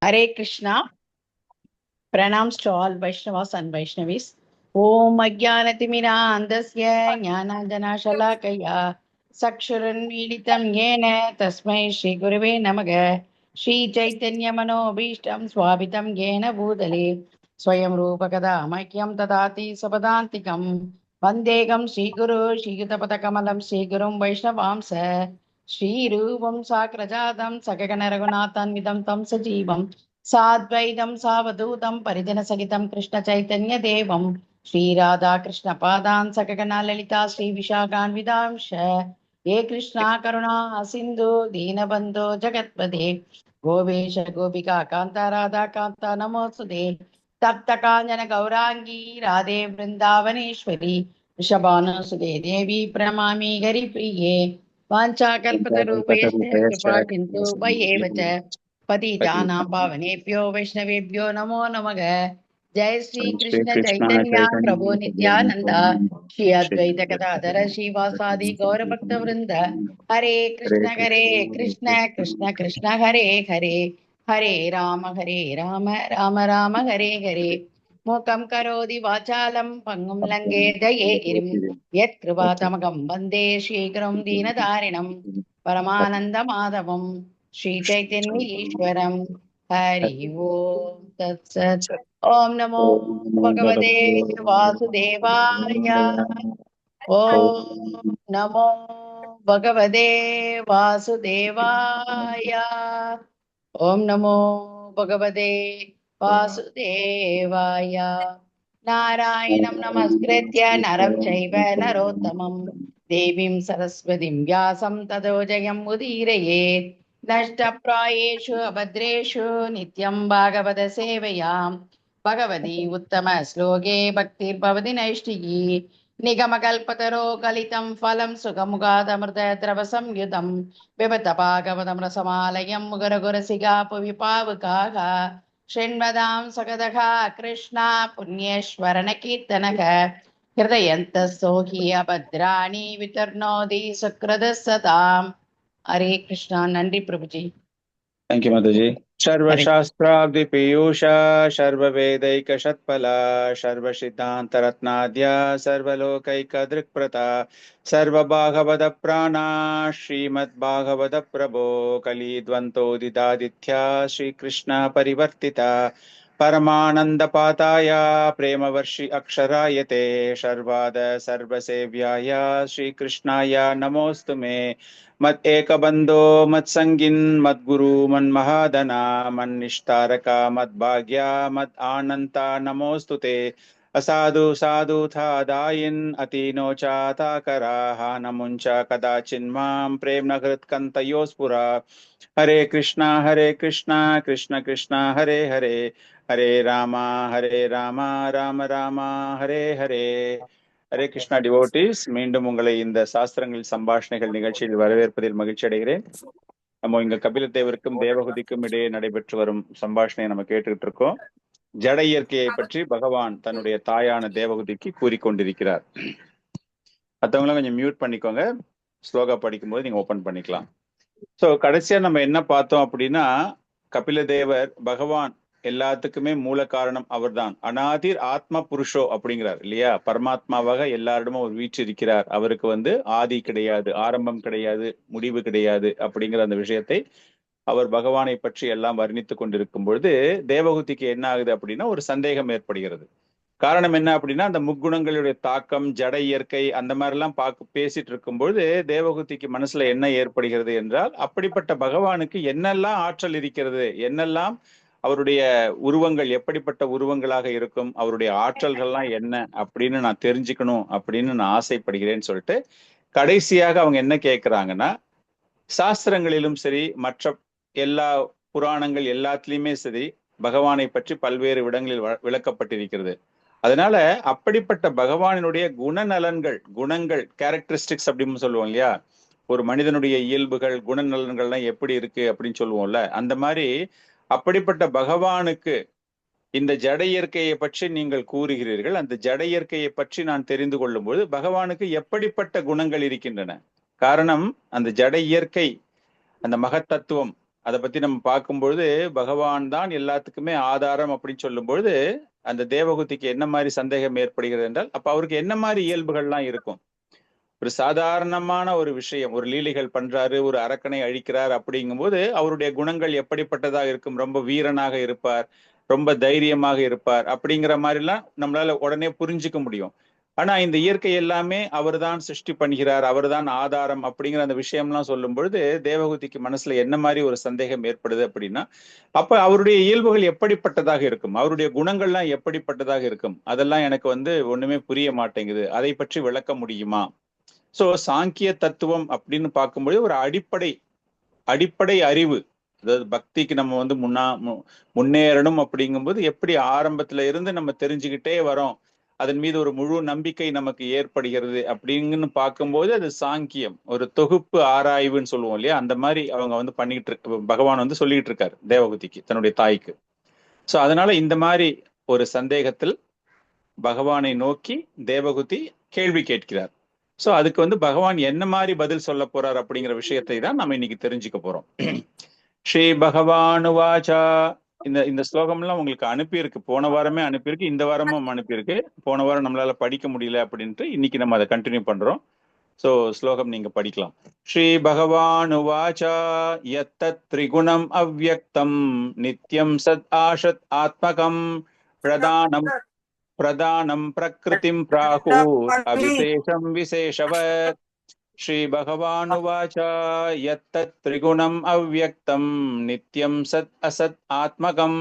Hare Krishna. Pranams to all Vaishnavas and Vaishnavis. Om Ajnanatimidandasya Jnananjana Shalakaya Saksharan Militam Yena Tasmai Shri Gurave Namaga Shri Chaitanya Manobhishtam Swabitam Yena Bhudale Swayam Rupa Kadamakyam Tadati Sapadantikam Vandegam Shri Guru Shri Yutapatakamalam Shri Gurum Vaishnavamsa Shri Rupam Sakrajadam Sakagana Raghunathan Vidam Tam Sajivam साद्वैतं सावधूतं परिजनसहितं कृष्णचैतन्यदेवं श्रीराधाकृष्णपादान् सकगणा Lalita श्रीविशाखान्वितांश हे कृष्णा करुणा सिन्धु दीनबन्धो जगत्पते गोवेश गोपिका कान्ता राधा कान्ता नमोऽस्तुते तप्तकाञ्चन गौराङ्गी राधे वृन्दावनेश्वरी वृषभानुसुते देवी प्रणमामि हरिप्रिये वाञ्छाकल्पतरूपयश्च कृपा सिन्धु मय्येव च पतितानां पावनेभ्यो वैष्णवेभ्यो नमो नमः। जय श्री कृष्ण चैतन्य प्रभु नित्यानंद श्री अद्वैत गदाधर श्रीवासादि गौर भक्त वृंद हरे कृष्ण कृष्ण कृष्ण हरे हरे हरे राम राम राम हरे हरे मूकं करोति वाचालं पंगुं लङ्घयते गिरिं यत्कृपातमकं वन्दे श्रीगुरुं दीनदारिणं परमानन्दमाधवम् श्री चैतन्य ईश्वरम हरि ओम तत्सत। ओम नमो भगवते वासुदेवाय। ओम नमो भगवते वासुदेवाय। ओम नमो भगवते वासुदेवाय। नारायणं नमस्कृत्य नरं चैव नरोत्तमं देवीं सरस्वतीं व्यासं ततो जयं उदीरयेत्। नष्टप्रायेषु अभद्रेषु नित्यं भागवत सेवयां भगवती उत्तम श्लोके भक्तिर्भवति नैष्टिकी निगमकल्पतरो कलितं फलं सुखमुखादमृत द्रव संयुतं पिबत भागवतं रसमालयं मुगरगुरसिगा पुविपावकाः शृण्वदां सगदः कृष्णा पुण्येश्वरन कीर्तनः हृदयन्तः सोहि अभद्राणि वितर्णोति सुकृतः सताम्। हरे कृष्णा। नंदी प्रभु जी। थैंक यू माता जी। सर्वशास्त्रादिपीयूष सर्ववेदैकशत्फला सर्वसिद्धान्तरत्नाद्य सर्वलोकैकदृक्प्रता सर्वभागवत प्राणा श्रीमद्भागवत प्रभो कलिद्वन्द्वोदितादित्या श्रीकृष्ण परिवर्तिता परमानन्दपाताय प्रेमवर्षि अक्षरायते शर्वाद सर्वसेव्याय श्रीकृष्णाय नमोऽस्तु मे मत् एकबन्धो मत्सङ्गिन् मद्गुरु मन्महादना मन्निष्ठारका मद्भाग्या मत् आनन्ता नमोऽस्तु ते असाधु साधुथा दायिन् अतीनो चाताकराः नमुञ्च कदाचिन्मां प्रेम्ण हृत्कन्तयोस्पुरा हरे कृष्णा कृष्ण कृष्ण हरे हरे हरे राम राम राम हरे हरे ஹரே கிருஷ்ணா டிவோட்டிஸ், மீண்டும் உங்களை இந்த சாஸ்திரங்கள் சம்பாஷணைகள் நிகழ்ச்சியில் வரவேற்பதில் மகிழ்ச்சி அடைகிறேன். நம்ம இங்க கபில தேவருக்கும் தேவகுதிக்கும் இடையே நடைபெற்று வரும் சம்பாஷணையை நம்ம கேட்டுக்கிட்டு இருக்கோம். ஜட இயற்கையை பற்றி பகவான் தன்னுடைய தாயான தேவகுதிக்கு கூறிக்கொண்டிருக்கிறார். மற்றவங்களும் கொஞ்சம் மியூட் பண்ணிக்கோங்க, ஸ்லோகா படிக்கும்போது நீங்க ஓபன் பண்ணிக்கலாம். சோ கடைசியா நம்ம என்ன பார்த்தோம் அப்படின்னா, கபில தேவர் பகவான் எல்லாத்துக்குமே மூல காரணம் அவர்தான், அநாதிர் ஆத்ம புருஷோ அப்படிங்கிறார் இல்லையா. பரமாத்மாவாக எல்லாரிடமும் ஒரு வீற்றிருக்கிறார். அவருக்கு ஆதி கிடையாது, ஆரம்பம் கிடையாது, முடிவு கிடையாது அப்படிங்கிற அந்த விஷயத்தை அவர் பகவானை பற்றி எல்லாம் வர்ணித்து கொண்டிருக்கும் பொழுது தேவகுதிக்கு என்ன ஆகுது அப்படின்னா ஒரு சந்தேகம் ஏற்படுகிறது. காரணம் என்ன அப்படின்னா, அந்த முக்குணங்களுடைய தாக்கம், ஜட இயற்கை, அந்த மாதிரி எல்லாம் பேசிட்டு இருக்கும்பொழுது தேவகுதிக்கு மனசுல என்ன ஏற்படுகிறது என்றால், அப்படிப்பட்ட பகவானுக்கு என்னெல்லாம் ஆற்றல் இருக்கிறது, என்னெல்லாம் அவருடைய உருவங்கள் எப்படிப்பட்ட உருவங்களாக இருக்கும், அவருடைய ஆற்றல்கள்லாம் என்ன அப்படின்னு நான் தெரிஞ்சுக்கணும் அப்படின்னு நான் ஆசைப்படுகிறேன்னு சொல்லிட்டு கடைசியாக அவங்க என்ன கேட்கிறாங்கன்னா, சாஸ்திரங்களிலும் சரி மற்ற எல்லா புராணங்கள் எல்லாத்துலயுமே சரி பகவானை பற்றி பல்வேறு இடங்களில் விளக்கப்பட்டிருக்கிறது. அதனால அப்படிப்பட்ட பகவானினுடைய குணநலன்கள், குணங்கள், கேரக்டரிஸ்டிக்ஸ் அப்படின்னு சொல்லுவோம் இல்லையா, ஒரு மனிதனுடைய இயல்புகள், குணநலன்கள்லாம் எப்படி இருக்கு அப்படின்னு சொல்லுவோம்ல, அந்த மாதிரி அப்படிப்பட்ட பகவானுக்கு இந்த ஜட இயற்கையை பற்றி நீங்கள் கூறுகிறீர்கள். அந்த ஜட இயற்கையை பற்றி நான் தெரிந்து கொள்ளும் போது பகவானுக்கு எப்படிப்பட்ட குணங்கள் இருக்கின்றன. காரணம், அந்த ஜட இயற்கை, அந்த மகத்தத்துவம், அதை பத்தி நம்ம பார்க்கும்பொழுது பகவான் தான் எல்லாத்துக்குமே ஆதாரம் அப்படின்னு சொல்லும் பொழுது அந்த தேவகுதிக்கு என்ன மாதிரி சந்தேகம் ஏற்படுகிறது என்றால், அப்ப அவருக்கு என்ன மாதிரி இயல்புகள்லாம் இருக்கும்? ஒரு சாதாரணமான ஒரு விஷயம், ஒரு லீலைகள் பண்றாரு, ஒரு அரக்கனை அழிக்கிறார் அப்படிங்கும்போது அவருடைய குணங்கள் எப்படிப்பட்டதாக இருக்கும்? ரொம்ப வீரனாக இருப்பார், ரொம்ப தைரியமாக இருப்பார், அப்படிங்கிற மாதிரிலாம் நம்மளால உடனே புரிஞ்சுக்க முடியும். ஆனா இந்த இயற்கை எல்லாமே அவர்தான் சிருஷ்டி பண்ணுகிறார், அவர்தான் ஆதாரம் அப்படிங்கிற அந்த விஷயம்லாம் சொல்லும் பொழுது தேவகுதிக்கு மனசுல என்ன மாதிரி ஒரு சந்தேகம் ஏற்படுது அப்படின்னா, அப்ப அவருடைய இயல்புகள் எப்படிப்பட்டதாக இருக்கும், அவருடைய குணங்கள்லாம் எப்படிப்பட்டதாக இருக்கும், அதெல்லாம் எனக்கு ஒண்ணுமே புரிய மாட்டேங்குது, அதை பற்றி விளக்க முடியுமா? சோ சாங்கிய தத்துவம் அப்படின்னு பார்க்கும்போது ஒரு அடிப்படை அறிவு, அதாவது பக்திக்கு நம்ம முன்னேறணும் அப்படிங்கும்போது எப்படி ஆரம்பத்துல இருந்து நம்ம தெரிஞ்சுக்கிட்டே வரோம், அதன் மீது ஒரு முழு நம்பிக்கை நமக்கு ஏற்படுகிறது அப்படின்னு பார்க்கும்போது அது சாங்கியம், ஒரு தொகுப்பு ஆராய்வுன்னு சொல்லுவோம் இல்லையா, அந்த மாதிரி அவங்க பண்ணிக்கிட்டு இருக்கு, பகவான் சொல்லிக்கிட்டு இருக்காரு தேவகுதிக்கு, தன்னுடைய தாய்க்கு. சோ அதனால இந்த மாதிரி ஒரு சந்தேகத்தில் பகவானை நோக்கி தேவகுதி கேள்வி கேட்கிறார். சோ அதுக்கு பகவான் என்ன மாதிரி பதில் சொல்ல போறார் அப்படிங்கிற விஷயத்தை தான் நம்ம இன்னைக்கு தெரிஞ்சுக்க போறோம். ஸ்ரீ பகவான் வாச்சா. இந்த ஸ்லோகம்லாம் உங்களுக்கு அனுப்பியிருக்கு, போன வாரமே அனுப்பியிருக்கு, இந்த வாரமும் அனுப்பியிருக்கு. போன வாரம் நம்மளால படிக்க முடியல அப்படின்ட்டு இன்னைக்கு நம்ம அதை கண்டினியூ பண்றோம். சோ ஸ்லோகம் நீங்க படிக்கலாம். ஸ்ரீ பகவான் வாச்சா யத்தத் த்ரிகுணம் அவ்யக்தம் நித்யம் சத் ஆஷத் ஆத்மகம் பிரதானம் பிரகிருதிம் பிராஹுர் அவிசேஷம் விசேஷவத். ஸ்ரீ பகவானுவாச்ச யத்தத் த்ரிகுணம் அவ்யக்தம் நித்யம் சத் அசத் ஆத்மகம்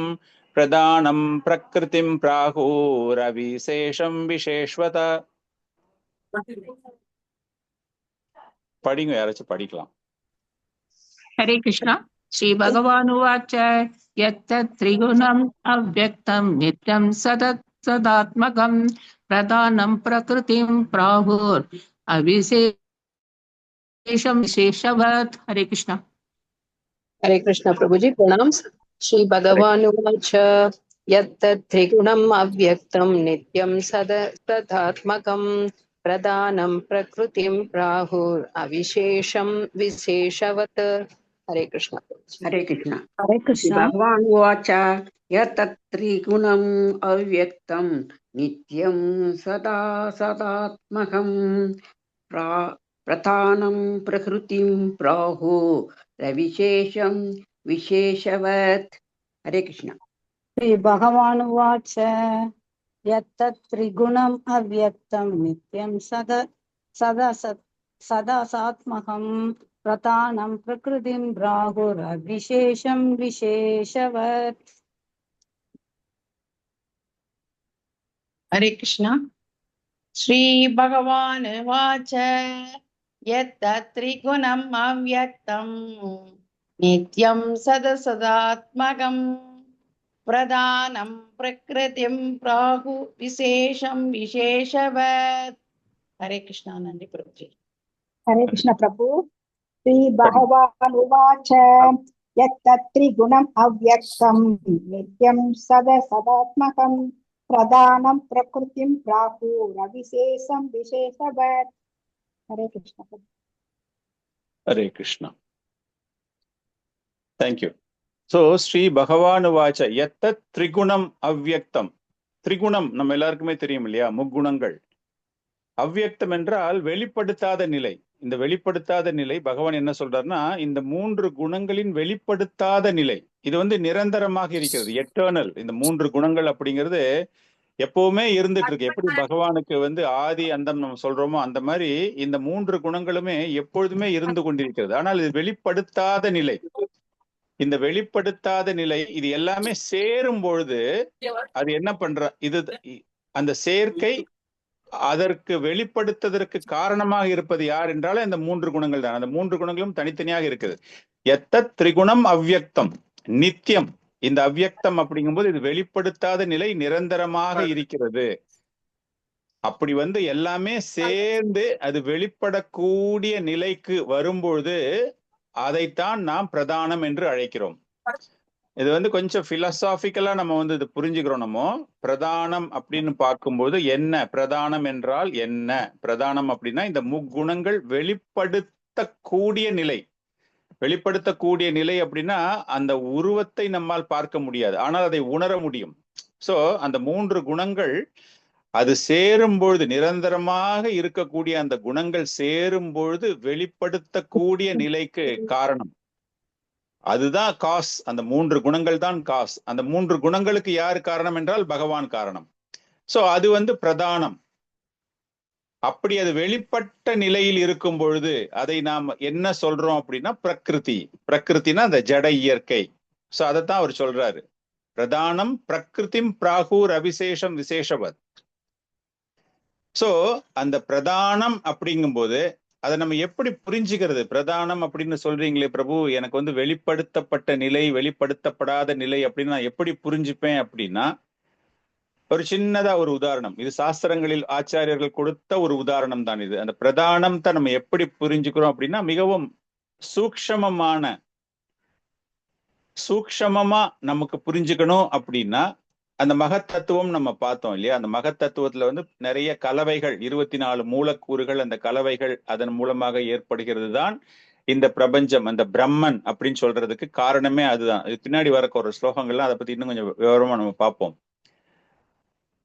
பிரதானம் பிரகிருதிம் பிராஹுர் அவிசேஷம் விசேஷவத. படிங்க, யாராச்சும் படிக்கலாம். हरे कृष्णा। श्री भगवानुवाच यत्तत् त्रिगुणम् अव्यक्तं नित्यं सदात्मकं प्रधानं प्रकृतिं प्राहुर् अविशेषं विशेषवत्। हरे कृष्णा। हरे कृष्णा प्रभु जी, प्रणाम। श्री भगवान उवाच यत्तत् त्रिगुणम् अव्यक्तं नित्यं सदात्मकं प्रधानं प्रकृतिं प्राहुर् अविशेषं विशेषवत्। हरे कृष्णा। हरे कृष्णा। हरे कृष्णा। भगवान उवाच यत्तत् त्रिगुणम् अव्यक्तं नित्यं सदात्मकं प्रधानं प्रकृतिं प्राहुरविशेषं विशेषवत्। हरे कृष्णा। श्री भगवानुवाच यत्तत् त्रिगुणम् अव्यक्तं नित्यं सदात्मकं प्रधानं प्रकृतिं प्राहुरविशेषं विशेषवत्। हरे कृष्णा। श्री भगवान वाच यत्तत् त्रिगुणम् अव्यक्तं नित्यं सदात्मकं प्रधानं प्रकृतिं प्राहु विशेषं विशेषवत्। हरे कृष्णा। नंदी प्रभु जी। हरे कृष्ण प्रभु। श्री भगवान् उवाच यत्तत् त्रिगुणम् अव्यक्तं नित्यं सदात्मकं प्रधानं प्रकृतिं प्राहुरविशेषं विशेषवत्। हरे कृष्ण। हरे Krishna. Thank you. So Sri பகவான் வாச்ச யத்தத் த்ரிகுணம் அவ்யக்தம். திரிகுணம் நம்ம எல்லாருக்குமே தெரியும் இல்லையா, முக்குணங்கள். அவ்யக்தம் என்றால் வெளிப்படுத்தாத நிலை. இந்த வெளிப்படுத்தாத நிலை பகவான் என்ன சொல்றாருன்னா, இந்த 3 குணங்களின் வெளிப்படுத்தாத நிலை இது நிரந்தரமாக இருக்கிறது, எட்டர்னல். இந்த 3 குணங்கள் அப்படிங்கிறது எப்பவுமே இருந்துட்டு இருக்கு. எப்படி பகவானுக்கு ஆதி அந்தம் நம்ம சொல்றோமோ அந்த மாதிரி இந்த 3 குணங்களுமே எப்பொழுதுமே இருந்து கொண்டிருக்கிறது. ஆனால் இது வெளிப்படுத்தாத நிலை. இந்த வெளிப்படுத்தாத நிலை இது எல்லாமே சேரும் பொழுது அது என்ன பண்ற, இது அந்த சேர்க்கை அதற்கு வெளிப்படுத்துவதற்கு காரணமாக இருப்பது யார் என்றால் இந்த 3 குணங்கள் தான். அந்த 3 குணங்களும் தனித்தனியாக இருக்குது. எத்தத் திரிகுணம் அவ்யக்தம் நித்தியம். இந்த அவ்யக்தம் அப்படிங்கும்போது இது வெளிப்படுத்தாத நிலை நிரந்தரமாக இருக்கிறது. அப்படி எல்லாமே சேர்ந்து அது வெளிப்படக்கூடிய நிலைக்கு வரும்பொழுது அதைத்தான் நாம் பிரதானம் என்று அழைக்கிறோம். இது கொஞ்சம் பிலசாபிக்கலா நம்ம இது புரிஞ்சுக்கிறோம். நம்ம பிரதானம் அப்படின்னு பார்க்கும்போது என்ன, பிரதானம் என்றால் என்ன, பிரதானம் அப்படின்னா இந்த முக்குணங்கள் வெளிப்படுத்தக்கூடிய நிலை. வெளிப்படுத்தக்கூடிய நிலை அப்படின்னா அந்த உருவத்தை நம்மால் பார்க்க முடியாது, ஆனால் அதை உணர முடியும். சோ அந்த 3 குணங்கள் அது சேரும் பொழுது, நிரந்தரமாக இருக்கக்கூடிய அந்த குணங்கள் சேரும் பொழுது வெளிப்படுத்தக்கூடிய நிலைக்கு காரணம். அதுதான் காஸ். அந்த 3 குணங்கள் தான் காஸ். அந்த 3 குணங்களுக்கு யாரு காரணம் என்றால் பகவான் காரணம். சோ அது பிரதானம். அப்படி அது வெளிப்பட்ட நிலையில் இருக்கும் பொழுது அதை நாம் என்ன சொல்றோம் அப்படின்னா பிரகிருதி. பிரகிருத்தினா அந்த ஜட இயற்கை. சோ அதைத்தான் அவர் சொல்றாரு, பிரதானம் பிரகிருதிம் பிராகூர் அவிசேஷம் விசேஷவத். சோ அந்த பிரதானம் அப்படிங்கும்போது அதை நம்ம எப்படி புரிஞ்சுக்கிறது? பிரதானம் அப்படின்னு சொல்றீங்களே பிரபு, எனக்கு வெளிப்படுத்தப்பட்ட நிலை, வெளிப்படுத்தப்படாத நிலை அப்படின்னு நான் எப்படி புரிஞ்சுப்பேன் அப்படின்னா, ஒரு சின்னதா ஒரு உதாரணம். இது சாஸ்திரங்களில் ஆச்சாரியர்கள் கொடுத்த ஒரு உதாரணம் தான் இது. அந்த பிரதானத்தை நம்ம எப்படி புரிஞ்சுக்கிறோம் அப்படின்னா, மிகவும் சூக்ஷமமா நமக்கு புரிஞ்சுக்கணும் அப்படின்னா, அந்த மகத்தத்துவம் நம்ம பார்த்தோம் இல்லையா? அந்த மகத்தத்துவத்துல நிறைய கலவைகள், 24 மூலக்கூறுகள், அந்த கலவைகள் அதன் மூலமாக ஏற்படுகிறது தான் இந்த பிரபஞ்சம். அந்த பிரம்மன் அப்படின்னு சொல்றதுக்கு காரணமே அதுதான். இது பின்னாடி வரக்க ஒரு ஸ்லோகங்கள்லாம் அதை பத்தி இன்னும் கொஞ்சம் விவரமா நம்ம பார்ப்போம்.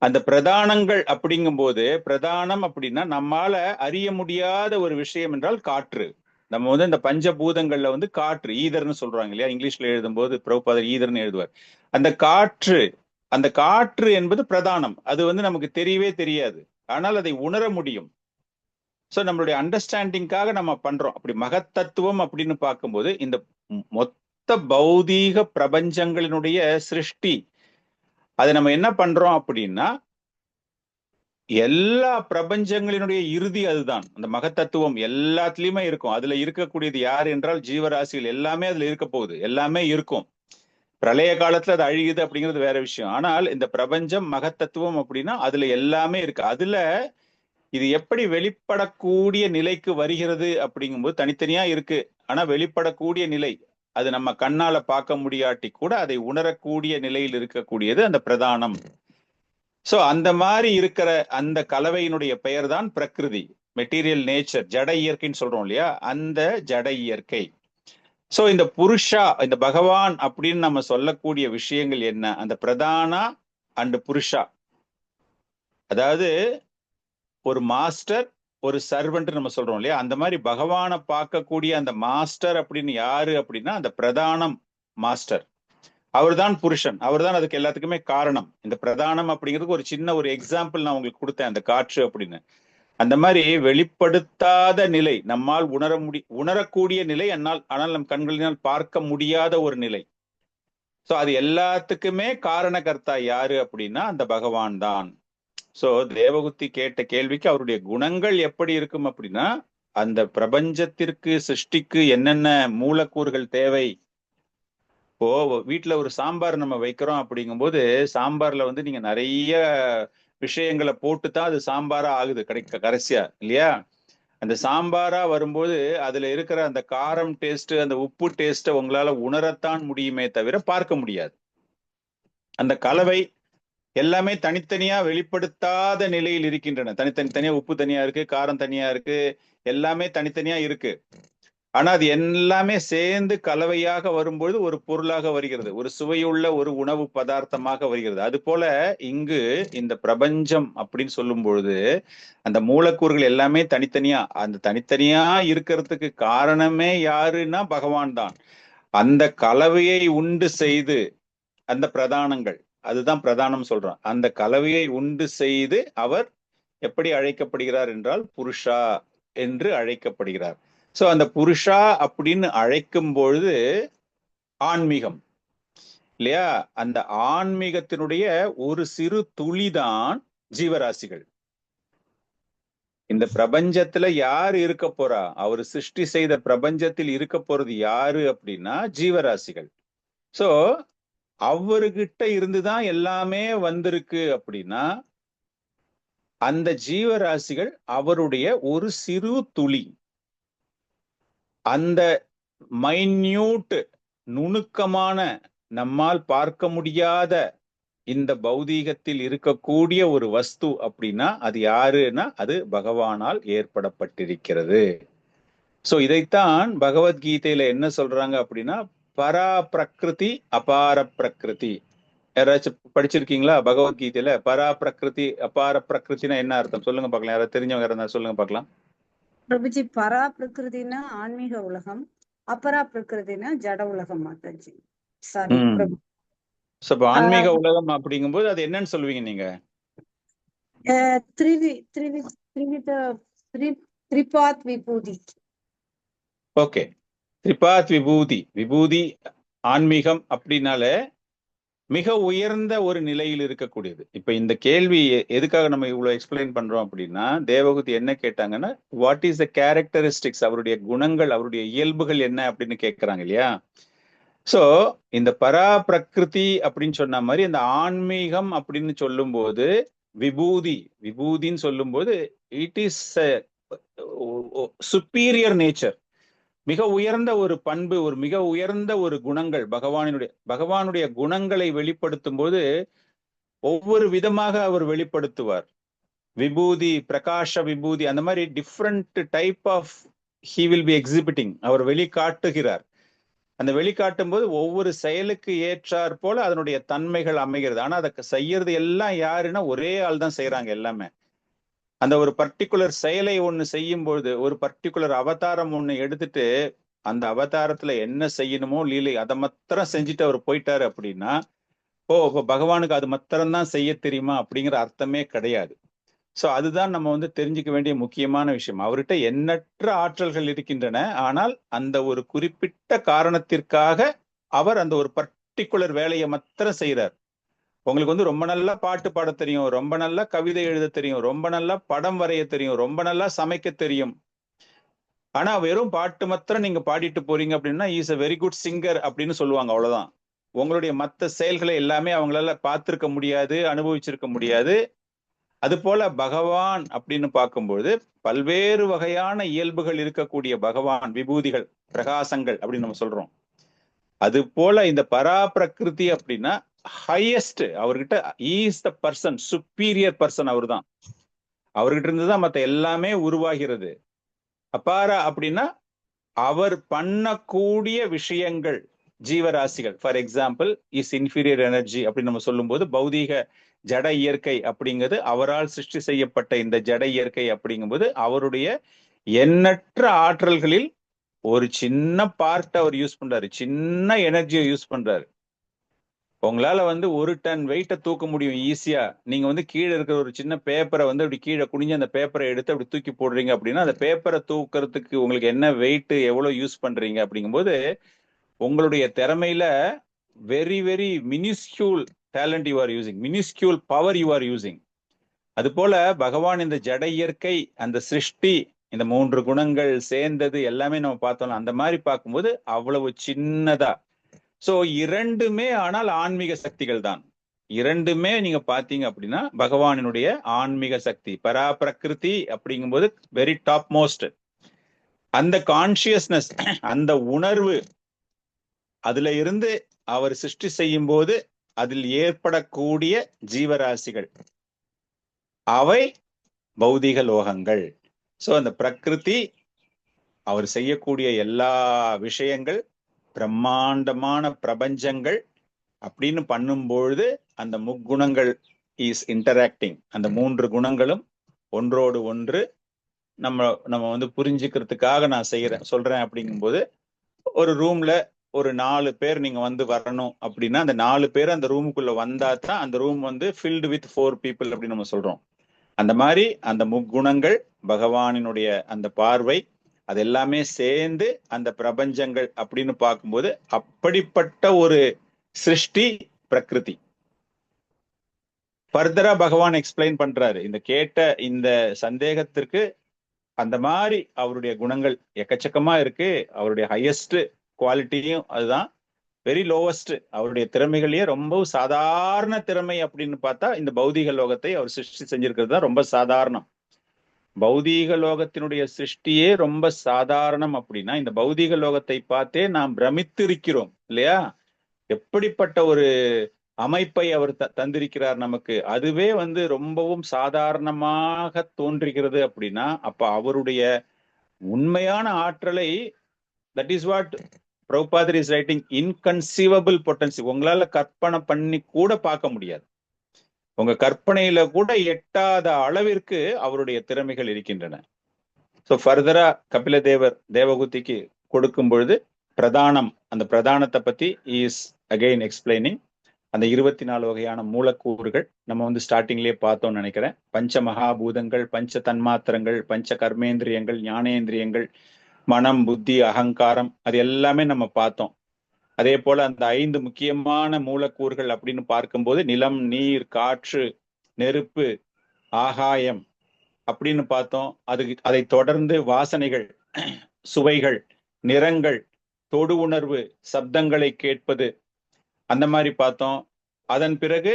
அந்த பிரதானங்கள் அப்படிங்கும்போது, பிரதானம் அப்படின்னா நம்மால அறிய முடியாத ஒரு விஷயம் என்றால் காற்று. நம்ம இந்த பஞ்சபூதங்கள்ல காற்று, ஈதர்னு சொல்றாங்க இல்லையா? இங்கிலீஷ்ல எழுதும்போது பிரபுபாதர் ஈதர்னு எழுதுவார். அந்த காற்று என்பது பிரதானம். அது நமக்கு தெரியவே தெரியாது, ஆனால் அதை உணர முடியும். சோ நம்மளுடைய அண்டர்ஸ்டாண்டிங்காக நம்ம பண்றோம். அப்படி மகத்தத்துவம் அப்படின்னு பார்க்கும்போது, இந்த மொத்த பௌதீக பிரபஞ்சங்களினுடைய சிருஷ்டி, அதை நம்ம என்ன பண்றோம் அப்படின்னா, எல்லா பிரபஞ்சங்களினுடைய இறுதி அதுதான். அந்த மகத்தத்துவம் எல்லாத்துலயுமே இருக்கும். அதுல இருக்கக்கூடியது யார் என்றால் ஜீவராசிகள் எல்லாமே அதுல இருக்க போகுது, எல்லாமே இருக்கும். பிரளய காலத்துல அது அழியுது அப்படிங்கிறது வேற விஷயம். ஆனால் இந்த பிரபஞ்சம் மகத்தத்துவம் அப்படின்னா அதுல எல்லாமே இருக்கு. அதுல இது எப்படி வெளிப்படக்கூடிய நிலைக்கு வருகிறது அப்படிங்கும்போது தனித்தனியா இருக்கு. ஆனா வெளிப்படக்கூடிய நிலை, அது நம்ம கண்ணால பார்க்க முடியாட்டி கூட அதை உணரக்கூடிய நிலையில் இருக்கக்கூடியது அந்த பிரதானம். சோ அந்த மாதிரி இருக்கிற அந்த கலவையினுடைய பெயர் தான் பிரகிருதி, மெட்டீரியல் நேச்சர், ஜட இயற்கைன்னு சொல்றோம் இல்லையா? அந்த ஜட இயற்கை. சோ இந்த புருஷா, இந்த பகவான் அப்படின்னு நம்ம சொல்லக்கூடிய விஷயங்கள் என்ன? அந்த பிரதானா அண்ட் புருஷா, அதாவது ஒரு மாஸ்டர், ஒரு சர்வெண்ட் நம்ம சொல்றோம் இல்லையா? அந்த மாதிரி பகவானை பார்க்கக்கூடிய அந்த மாஸ்டர் அப்படின்னு யாரு அப்படின்னா அந்த பிரதானம் மாஸ்டர். அவர் தான் புருஷன், அவர் தான் அதுக்கு எல்லாத்துக்குமே காரணம். இந்த பிரதானம் அப்படிங்கிறதுக்கு ஒரு சின்ன ஒரு எக்ஸாம்பிள் நான் உங்களுக்கு கொடுத்தேன், அந்த காற்று அப்படின்னு. அந்த மாதிரி வெளிப்படுத்தாத நிலை, நம்மால் உணரக்கூடிய நிலை, ஆனால் நம் கண்களினால் பார்க்க முடியாத ஒரு நிலை. சோ அது எல்லாத்துக்குமே காரணகர்த்தா யாரு அப்படின்னா அந்த பகவான் தான். சோ தேவகுத்தி கேட்ட கேள்விக்கு அவருடைய குணங்கள் எப்படி இருக்கும் அப்படின்னா, அந்த பிரபஞ்சத்திற்கு சிருஷ்டிக்கு என்னென்ன மூலக்கூறுகள் தேவை. இப்போ வீட்டுல ஒரு சாம்பார் நம்ம வைக்கிறோம் அப்படிங்கும்போது, சாம்பார்ல நீங்க நிறைய விஷயங்களை போட்டுதான் அது சாம்பாரா ஆகுது கடைசியா இல்லையா? அந்த சாம்பாரா வரும்போது அதுல இருக்கிற அந்த காரம் டேஸ்ட், அந்த உப்பு டேஸ்ட்டை உங்களால உணரத்தான் முடியுமே தவிர பார்க்க முடியாது. அந்த கலவை எல்லாமே தனித்தனியா வெளிப்படுத்தாத நிலையில் இருக்கின்றன. தனியா உப்பு தனியா இருக்கு, காரம் தனியா இருக்கு, எல்லாமே தனித்தனியா இருக்கு. ஆனா அது எல்லாமே சேர்ந்து கலவையாக வரும்போது ஒரு பொருளாக வருகிறது, ஒரு சுவையுள்ள ஒரு உணவு பதார்த்தமாக வருகிறது. அது போல இங்கு இந்த பிரபஞ்சம் அப்படின்னு சொல்லும் பொழுது அந்த மூலக்கூறுகள் எல்லாமே தனித்தனியா இருக்கிறதுக்கு காரணமே யாருன்னா பகவான் தான். அந்த கலவையை உண்டு செய்து, அந்த பிரதானங்கள், அதுதான் பிரதானம் சொல்றோம். அந்த கலவையை உண்டு செய்து அவர் எப்படி அழைக்கப்படுகிறார் என்றால் புருஷா என்று அழைக்கப்படுகிறார். சோ அந்த புருஷா அப்படின்னு அழைக்கும் பொழுது ஆன்மீகம் இல்லையா? அந்த ஆன்மீகத்தினுடைய ஒரு சிறு துளிதான் ஜீவராசிகள். இந்த பிரபஞ்சத்துல யாரு இருக்க போறா? அவர் சிருஷ்டி செய்த பிரபஞ்சத்தில் இருக்க போறது யாரு அப்படின்னா ஜீவராசிகள். சோ அவர்கிட்ட இருந்துதான் எல்லாமே வந்திருக்கு அப்படின்னா அந்த ஜீவராசிகள் அவருடைய ஒரு சிறு துளி. அந்த மைன்யூட், நுணுக்கமான, நம்மால் பார்க்க முடியாத இந்த பௌதீகத்தில் இருக்கக்கூடிய ஒரு வஸ்து அப்படின்னா அது யாருன்னா அது பகவானால் ஏற்படப்பட்டிருக்கிறது. சோ இதைத்தான் பகவத்கீதையில என்ன சொல்றாங்க அப்படின்னா, பரா பிரகிருதி அபார பிரகிருதி. யாராச்சும் படிச்சிருக்கீங்களா பகவத்கீதையில? பரா பிரகிருதி அபார பிரகிருத்தினா என்ன அர்த்தம் சொல்லுங்க பார்க்கலாம். யாராவது தெரிஞ்சவங்க இருந்தா சொல்லுங்க பார்க்கலாம். பிரபுஜி, பரா பிரகிருதினா ஆன்மீக உலகம், அபரா பிரகிருதினா ஜட உலகம் மாதாஜி. சாரி பிரபு. சோ இப்ப ஆன்மீக உலகம் அப்படிங்கும்போது அது என்னன்னு சொல்லுவீங்க நீங்க? திரிபாத் விபூதி. ஓகே, திரிபாத் விபூதி. விபூதி ஆன்மீகம் அப்படின்னாலே மிக உயர்ந்த ஒரு நிலையில் இருக்கக்கூடியது. இப்ப இந்த கேள்வி எதுக்காக நம்ம இவ்வளவு எக்ஸ்பிளைன் பண்றோம் அப்படின்னா, தேவகூதி என்ன கேட்டாங்கன்னா, வாட் இஸ் த கேரக்டரிஸ்டிக்ஸ், அவருடைய குணங்கள், அவருடைய இயல்புகள் என்ன அப்படின்னு கேட்கறாங்க இல்லையா? சோ இந்த பரா பிரகிருதி அப்படின்னு சொன்ன மாதிரி இந்த ஆன்மீகம் அப்படின்னு சொல்லும் போது விபூதின்னு சொல்லும் போது இட் இஸ் சுப்பீரியர் நேச்சர், மிக உயர்ந்த ஒரு பண்பு, ஒரு மிக உயர்ந்த ஒரு குணங்கள். பகவானுடைய குணங்களை வெளிப்படுத்தும் போது ஒவ்வொரு விதமாக அவர் வெளிப்படுத்துவார். விபூதி, பிரகாஷ விபூதி, அந்த மாதிரி different type of he will be exhibiting, அவர் வெளிக்காட்டுகிறார். அந்த வெளிக்காட்டும் போது ஒவ்வொரு செயலுக்கு ஏற்றாற் போல அதனுடைய தன்மைகள் அமைகிறது. ஆனா அதை செய்யறது எல்லாம் யாருன்னா ஒரே ஆள் தான் செய்யறாங்க எல்லாமே. அந்த ஒரு பர்டிகுலர் செயலை ஒண்ணு செய்யும் பொழுது, ஒரு பர்டிகுலர் அவதாரம் ஒண்ணு எடுத்துட்டு அந்த அவதாரத்துல என்ன செய்யணுமோ லீலை அதை மாத்திரம் செஞ்சுட்டு அவர் போயிட்டாரு அப்படின்னா, இப்போ பகவானுக்கு அது மாத்திரம்தான் செய்ய தெரியுமா அப்படிங்கிற அர்த்தமே கிடையாது. சோ அதுதான் நம்ம வந்து தெரிஞ்சுக்க வேண்டிய முக்கியமான விஷயம். அவர்கிட்ட எண்ணற்ற ஆற்றல்கள் இருக்கின்றன. ஆனால் அந்த ஒரு குறிப்பிட்ட காரணத்திற்காக அவர் அந்த ஒரு பர்டிகுலர் வேலையை மாத்திரம் செய்யறார். உங்களுக்கு வந்து ரொம்ப நல்லா பாட்டு பாட தெரியும், ரொம்ப நல்லா கவிதை எழுத தெரியும், ரொம்ப நல்லா படம் வரைய தெரியும், ரொம்ப நல்லா சமைக்க தெரியும். ஆனா வெறும் பாட்டு மாத்திரம் நீங்க பாடிட்டு போறீங்க அப்படின்னா is a very good singer அப்படின்னு சொல்லுவாங்க, அவ்வளவுதான். உங்களுடைய மற்ற செயல்களை எல்லாமே அவங்களால பார்த்திருக்க முடியாது, அனுபவிச்சிருக்க முடியாது. அது போல பகவான் அப்படின்னு பார்க்கும்போது பல்வேறு வகையான இயல்புகள் இருக்கக்கூடிய பகவான், விபூதிகள், பிரகாசங்கள் அப்படின்னு நம்ம சொல்றோம். அது போல இந்த பரா பிரகிருதி அப்படின்னா ஹையஸ்ட், அவர்கிட்ட is the person, superior person அவர் தான். அவர்கிட்ட இருந்துதான் மற்ற எல்லாமே உருவாகிறது. அபாரா அப்படின்னா அவர் பண்ணக்கூடிய விஷயங்கள், ஜீவராசிகள். For example is inferior energy அப்படின்னு நம்ம சொல்லும் போது பௌதீக ஜட இயற்கை அப்படிங்கிறது, அவரால் சிருஷ்டி செய்யப்பட்ட இந்த ஜட இயற்கை அப்படிங்கும்போது அவருடைய எண்ணற்ற ஆற்றல்களில் ஒரு சின்ன பார்ட் அவர் யூஸ் பண்றாரு, சின்ன எனர்ஜியை யூஸ் பண்றாரு. உங்களால வந்து 1 டன் வெயிட்டை தூக்க முடியும் ஈஸியா. நீங்க வந்து கீழே இருக்கிற ஒரு சின்ன பேப்பரை வந்து அப்படி கீழே குனிஞ்சு அந்த பேப்பரை எடுத்து அப்படி தூக்கி போடுறீங்க அப்படின்னா, அந்த பேப்பரை தூக்குறதுக்கு உங்களுக்கு என்ன வெயிட், எவ்வளவு யூஸ் பண்றீங்க அப்படிங்கும்போது உங்களுடைய திறமையில very very minuscule talent you are using, minuscule power you are using. அது போல பகவான் இந்த ஜட இயற்கை, அந்த சிருஷ்டி, இந்த 3 குணங்கள் சேர்ந்தது எல்லாமே நம்ம பார்த்தோம். அந்த மாதிரி பார்க்கும்போது அவ்வளவு சின்னதா. சோ இரண்டுமே ஆனால் ஆன்மீக சக்திகள் தான். இரண்டுமே நீங்க பாத்தீங்க அப்படின்னா பகவானினுடைய ஆன்மீக சக்தி. பரா பிரகிருதி அப்படிங்கும்போது வெரி டாப் மோஸ்ட். அந்த கான்சியஸ்னஸ், அந்த உணர்வு, அதுல இருந்து அவர் சிருஷ்டி செய்யும் போது அதில் ஏற்படக்கூடிய ஜீவராசிகள், அவை பௌதிக லோகங்கள். சோ அந்த பிரகிருதி, அவர் செய்யக்கூடிய எல்லா விஷயங்கள், பிரம்மாண்டமான பிரபஞ்சங்கள் அப்படின்னு பண்ணும்பொழுது அந்த முக்குணங்கள் இஸ் இன்டராக்டிங். அந்த 3 குணங்களும் ஒன்றோடு ஒன்று நம்ம வந்து புரிஞ்சுக்கிறதுக்காக நான் சொல்றேன். அப்படிங்கும்போது ஒரு ரூம்ல ஒரு 4 பேர் நீங்க வந்து வரணும் அப்படின்னா அந்த 4 பேர் அந்த ரூமுக்குள்ள வந்தா தான் அந்த ரூம் வந்து ஃபில்டு வித் 4 பீப்புள் அப்படின்னு நம்ம சொல்றோம். அந்த மாதிரி அந்த முக்குணங்கள், பகவானினுடைய அந்த பார்வை, அது எல்லாமே சேர்ந்து அந்த பிரபஞ்சங்கள் அப்படின்னு பார்க்கும்போது அப்படிப்பட்ட ஒரு சிருஷ்டி பிரகிருதி. ஃபர்தரா பகவான் எக்ஸ்பிளைன் பண்றாரு. இந்த கேட்ட இந்த சந்தேகத்திற்கு அந்த மாதிரி அவருடைய குணங்கள் எக்கச்சக்கமா இருக்கு. அவருடைய ஹையஸ்ட் குவாலிட்டியும் அதுதான், வெரி லோவஸ்ட். அவருடைய திறமைகளையே ரொம்ப சாதாரண திறமை அப்படின்னு பார்த்தா இந்த பௌதீக லோகத்தை அவர் சிருஷ்டி செஞ்சிருக்கிறது தான் ரொம்ப சாதாரணம். பௌதீக லோகத்தினுடைய சிருஷ்டியே ரொம்ப சாதாரணம் அப்படின்னா இந்த பௌதீக லோகத்தை பார்த்தே நாம் பிரமித்து இருக்கிறோம் இல்லையா? எப்படிப்பட்ட ஒரு அமைப்பை அவர் தந்திருக்கிறார் நமக்கு. அதுவே வந்து ரொம்பவும் சாதாரணமாக தோன்றுகிறது அப்படின்னா அப்ப அவருடைய உண்மையான ஆற்றலை, தட் இஸ் வாட் பிரபுபாதர் இஸ் ரைட்டிங், இன்கன்சீவபிள் பொட்டன்சி. உங்களால கற்பனை பண்ணி கூட பார்க்க முடியாது, உங்க கற்பனையில கூட எட்டாத அளவிற்கு அவருடைய திறமைகள் இருக்கின்றன. ஸோ ஃபர்தரா கபில தேவர் தேவகுதிக்கு கொடுக்கும் பொழுது பிரதானம், அந்த பிரதானத்தை பத்தி இஸ் அகெயின் எக்ஸ்பிளைனிங். அந்த 24 வகையான மூலக்கூறுகள் நம்ம வந்து ஸ்டார்டிங்லேயே பார்த்தோம்னு நினைக்கிறேன். பஞ்ச மகாபூதங்கள், பஞ்ச தன்மாத்திரங்கள், பஞ்ச கர்மேந்திரியங்கள், ஞானேந்திரியங்கள், மனம், புத்தி, அகங்காரம், அது எல்லாமே நம்ம பார்த்தோம். அதே போல அந்த 5 முக்கியமான மூலக்கூறுகள் அப்படின்னு பார்க்கும்போது நிலம், நீர், காற்று, நெருப்பு, ஆகாயம் அப்படின்னு பார்த்தோம். அதை தொடர்ந்து வாசனைகள், சுவைகள், நிறங்கள், தொடு உணர்வு, சப்தங்களை கேட்பது, அந்த மாதிரி பார்த்தோம். அதன் பிறகு